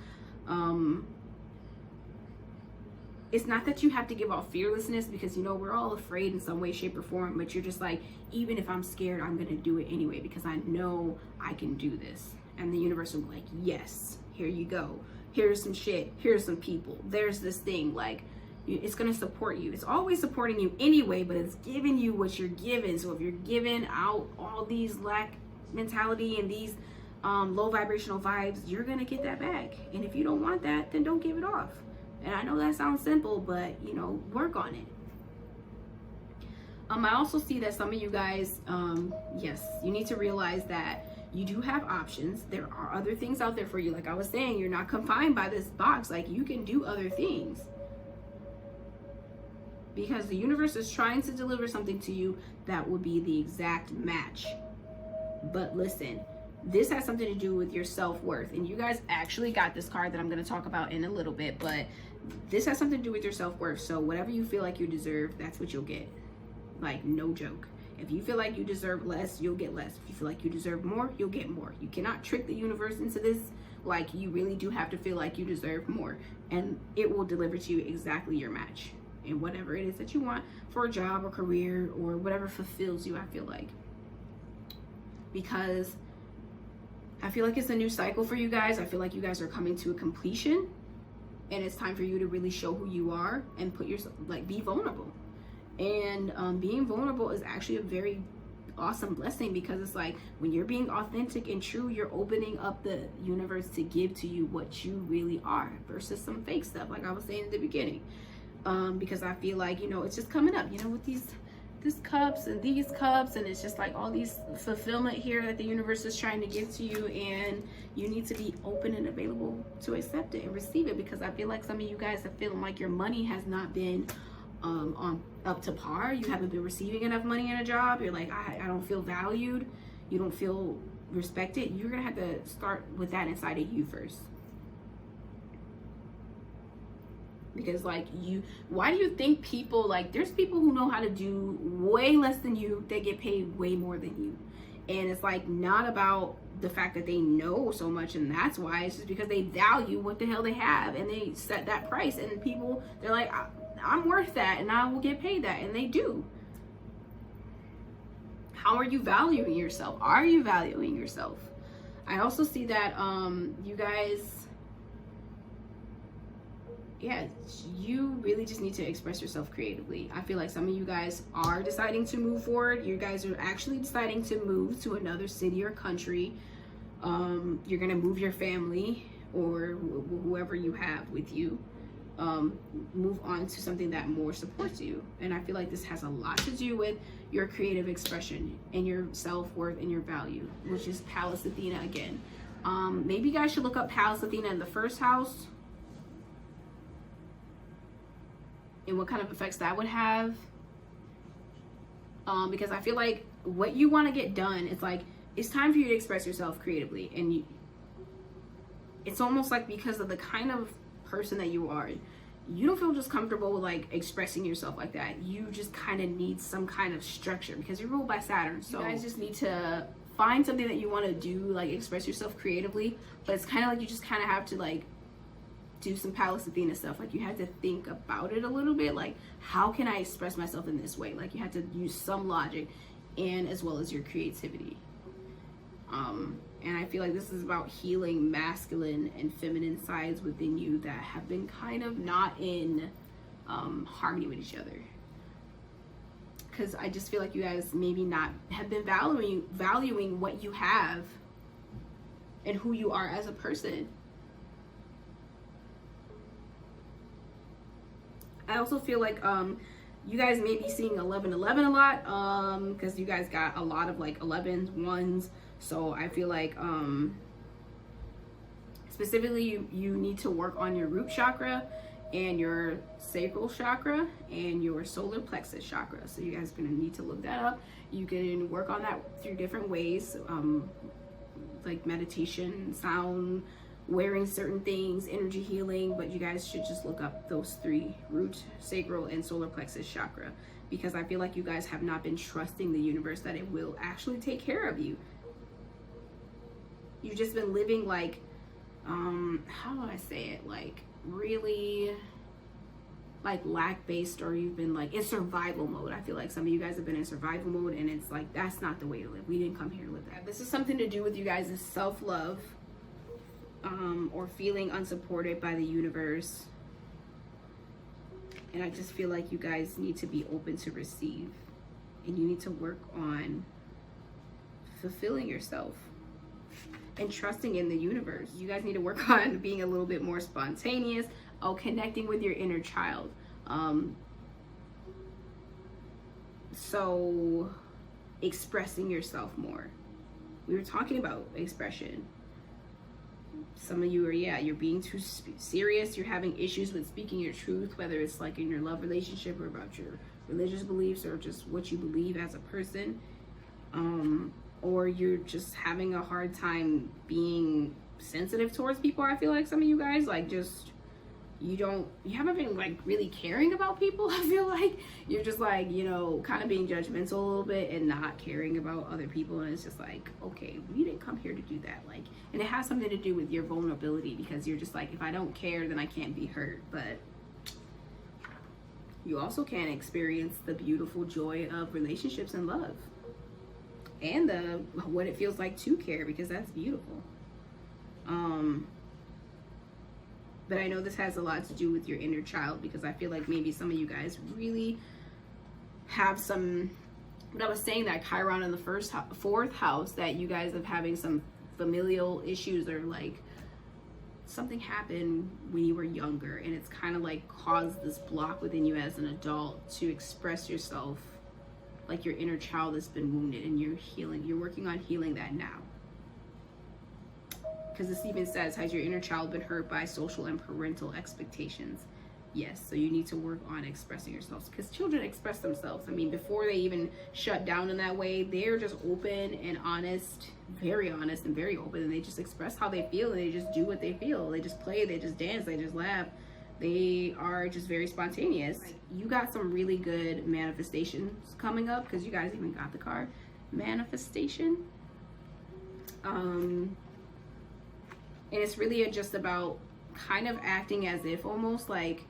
it's not that you have to give off fearlessness, because you know we're all afraid in some way, shape, or form, but you're just like, even if I'm scared, I'm gonna do it anyway because I know I can do this. And the universe will be like, yes, here you go, here's some shit, here's some people, there's this thing, like it's gonna support you. It's always supporting you anyway, but it's giving you what you're given. So if you're giving out all these lack mentality and these low vibrational vibes, you're gonna get that back. And if you don't want that, then don't give it off. And I know that sounds simple, but you know, work on it. I also see that some of you guys, yes, you need to realize that you do have options. There are other things out there for you. Like I was saying, you're not confined by this box. Like you can do other things, because the universe is trying to deliver something to you that will be the exact match. But listen, this has something to do with your self-worth, and you guys actually got this card that I'm going to talk about in a little bit, but this has something to do with your self-worth. So whatever you feel like you deserve, that's what you'll get. Like, no joke. If you feel like you deserve less, you'll get less. If you feel like you deserve more, you'll get more. You cannot trick the universe into this. Like, you really do have to feel like you deserve more, and it will deliver to you exactly your match and whatever it is that you want for a job or career or whatever fulfills you, I feel like. Because I feel like it's a new cycle for you guys. I feel like you guys are coming to a completion, and it's time for you to really show who you are and put yourself, like, be vulnerable. And being vulnerable is actually a very awesome blessing, because it's like when you're being authentic and true, you're opening up the universe to give to you what you really are versus some fake stuff, like I was saying in the beginning. Because I feel like, you know, it's just coming up, you know, with these cups and these cups, and it's just like all these fulfillment here that the universe is trying to give to you, and you need to be open and available to accept it and receive it. Because I feel like some of you guys are feeling like your money has not been on up to par. You haven't been receiving enough money in a job. You're like, I don't feel valued, you don't feel respected. You're gonna have to start with that inside of you first. Because like, why do you think people, like, there's people who know how to do way less than you, they get paid way more than you? And it's like not about the fact that they know so much and that's why. It's just because they value what the hell they have, and they set that price, and people, they're like, I'm worth that and I will get paid that, and they do. How are you valuing yourself? Are you valuing yourself? I also see that you guys, yeah, you really just need to express yourself creatively. I feel like some of you guys are deciding to move forward. You guys are actually deciding to move to another city or country. You're gonna move your family or whoever you have with you. Move on to something that more supports you. And I feel like this has a lot to do with your creative expression and your self-worth and your value, which is Pallas Athena again. Maybe you guys should look up Pallas Athena in the first house and what kind of effects that would have. Because I feel like what you want to get done, it's like, it's time for you to express yourself creatively. And it's almost like because of the kind of person that you are, you don't feel just comfortable with like expressing yourself like that. You just kind of need some kind of structure because you're ruled by Saturn. So you guys just need to find something that you want to do, like express yourself creatively. But it's kind of like you just kind of have to like do some Pallas Athena stuff. Like you have to think about it a little bit, like how can I express myself in this way? Like you have to use some logic and as well as your creativity. And I feel like this is about healing masculine and feminine sides within you that have been kind of not in harmony with each other. Because I just feel like you guys maybe not have been valuing what you have and who you are as a person. I also feel like you guys may be seeing 1111 a lot because you guys got a lot of like 11s, 1s. So I feel like specifically you need to work on your root chakra and your sacral chakra and your solar plexus chakra. So you guys are going to need to look that up. You can work on that through different ways, like meditation, sound, wearing certain things, energy healing, but you guys should just look up those three: root, sacral, and solar plexus chakra, because I feel like you guys have not been trusting the universe that it will actually take care of you. You've just been living like, how do I say it? Like really, like lack-based, or you've been like in survival mode. I feel like some of you guys have been in survival mode, and it's like, that's not the way to live. We didn't come here to live that. This is something to do with you guys' self-love, or feeling unsupported by the universe. And I just feel like you guys need to be open to receive, and you need to work on fulfilling yourself and trusting in the universe. You guys need to work on being a little bit more spontaneous. Connecting with your inner child. So expressing yourself more. We were talking about expression. Some of you are, you're being too serious. You're having issues with speaking your truth, whether it's like in your love relationship or about your religious beliefs or just what you believe as a person. Or you're just having a hard time being sensitive towards people. I feel like some of you guys, like, just you haven't been like really caring about people. I feel like you're just like, you know, kind of being judgmental a little bit and not caring about other people. And it's just like, okay, we didn't come here to do that. Like, and it has something to do with your vulnerability, because you're just like, if I don't care, then I can't be hurt. But you also can experience the beautiful joy of relationships and love, and what it feels like to care, because that's beautiful. But I know this has a lot to do with your inner child, because I feel like maybe some of you guys really have some, what I was saying, that Chiron in the fourth house, that you guys are having some familial issues, or like something happened when you were younger, and it's kind of like caused this block within you as an adult to express yourself. Like your inner child has been wounded, and you're working on healing that now. Because this even says, has your inner child been hurt by social and parental expectations? Yes, so you need to work on expressing yourselves, because children express themselves. I mean, before they even shut down in that way, they're just open and honest, very honest and very open, and they just express how they feel, and they just do what they feel. They just play, they just dance, they just laugh. They are just very spontaneous. You got some really good manifestations coming up, because you guys even got the card manifestation. And it's really just about kind of acting as if, almost like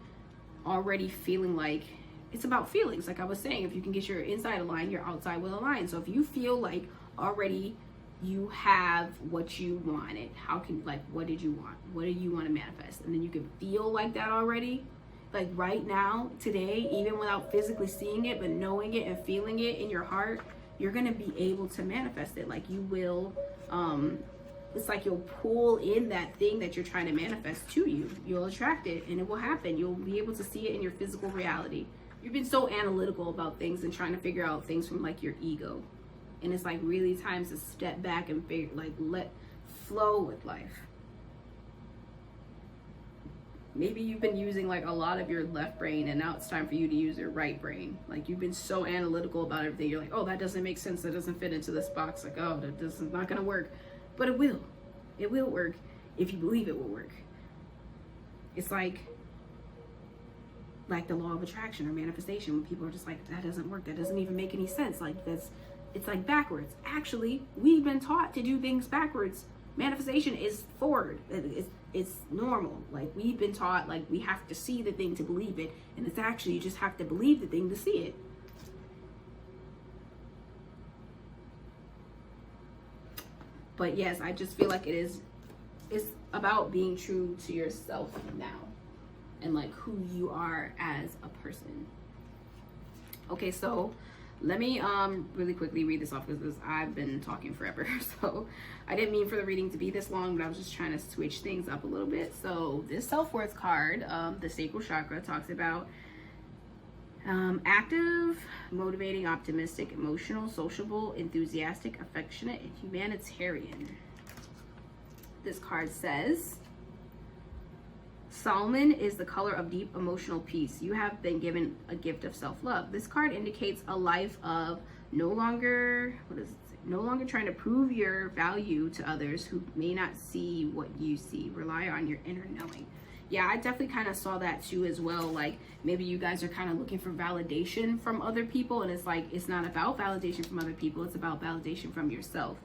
already feeling like, it's about feelings. Like I was saying, if you can get your inside aligned, your outside will align. So if you feel like already you have what you wanted, how can, like, what did you want? What do you want to manifest? And then you can feel like that already. Like right now, today, even without physically seeing it, but knowing it and feeling it in your heart, you're going to be able to manifest it. Like you will, it's like you'll pull in that thing that you're trying to manifest to you. You'll attract it, and it will happen. You'll be able to see it in your physical reality. You've been so analytical about things and trying to figure out things from like your ego. And it's like really time to step back and figure, like, let flow with life. Maybe you've been using like a lot of your left brain, and now it's time for you to use your right brain. Like you've been so analytical about everything. You're like, oh, that doesn't make sense. That doesn't fit into this box. Like, oh, this is not going to work. But it will. It will work if you believe it will work. It's like the law of attraction or manifestation, when people are just like, that doesn't work. That doesn't even make any sense. Like it's like backwards. Actually, we've been taught to do things backwards. Manifestation is forward. It's normal. Like we've been taught, like we have to see the thing to believe it. And it's actually, you just have to believe the thing to see it. But yes, I just feel like it's about being true to yourself now, and like who you are as a person. Okay, so let me really quickly read this off, because I've been talking forever. So I didn't mean for the reading to be this long, but I was just trying to switch things up a little bit. So this self-worth card, the sacral chakra, talks about active, motivating, optimistic, emotional, sociable, enthusiastic, affectionate, and humanitarian. This card says, Salmon is the color of deep emotional peace. You have been given a gift of self-love. This card indicates a life of no longer trying to prove your value to others who may not see what you see. Rely on your inner knowing. Yeah, I definitely kind of saw that too as well. Like maybe you guys are kind of looking for validation from other people, and it's like, it's not about validation from other people. It's about validation from yourself.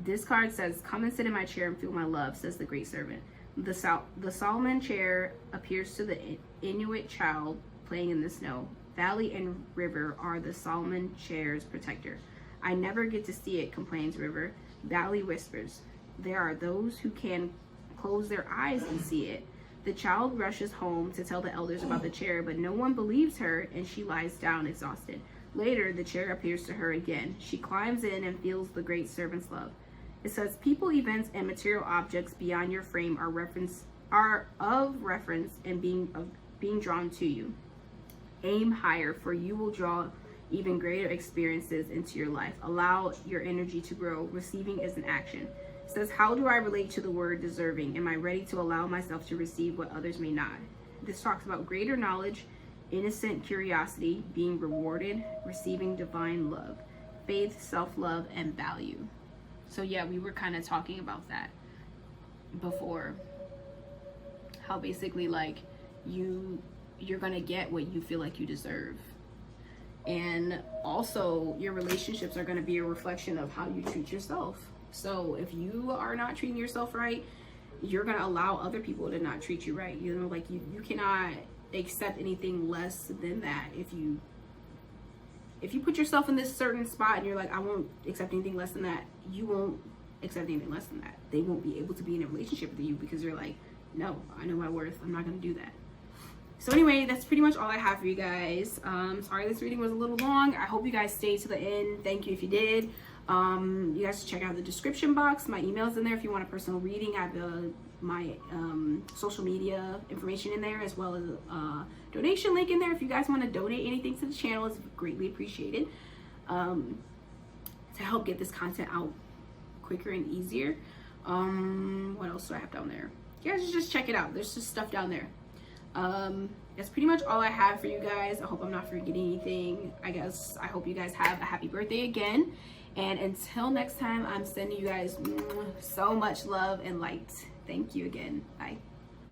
This card says, come and sit in my chair and feel my love, says the great servant. The Solomon chair appears to the Inuit child playing in the snow. Valley and River are the Solomon chair's protector. I never get to see it, complains River. Valley whispers. There are those who can close their eyes and see it. The child rushes home to tell the elders about the chair, but no one believes her, and she lies down exhausted. Later, the chair appears to her again. She climbs in and feels the great servant's love. It says, people, events, and material objects beyond your frame are of reference and being drawn to you. Aim higher, for you will draw even greater experiences into your life. Allow your energy to grow. Receiving is an action. It says, how do I relate to the word deserving? Am I ready to allow myself to receive what others may not? This talks about greater knowledge, innocent curiosity, being rewarded, receiving divine love, faith, self-love, and value. So yeah, we were kind of talking about that before. How basically like you're gonna get what you feel like you deserve. And also your relationships are gonna be a reflection of how you treat yourself. So if you are not treating yourself right, you're gonna allow other people to not treat you right. You know, like you cannot accept anything less than that. If you put yourself in this certain spot and you're like, I won't accept anything less than that, you won't accept anything less than that. They won't be able to be in a relationship with you because you're like, no, I know my worth. I'm not gonna do that. So anyway, that's pretty much all I have for you guys. Sorry this reading was a little long. I hope you guys stayed to the end. Thank you if you did. You guys should check out the description box. My email's in there if you want a personal reading. I have my social media information in there, as well as a donation link in there if you guys want to donate anything to the channel. It's greatly appreciated to help get this content out quicker and easier. What else do I have down there? You guys should just check it out. There's just stuff down there. That's pretty much all I have for you guys. I hope I'm not forgetting anything. I hope you guys have a happy birthday again. And until next time, I'm sending you guys so much love and light. Thank you again. Bye.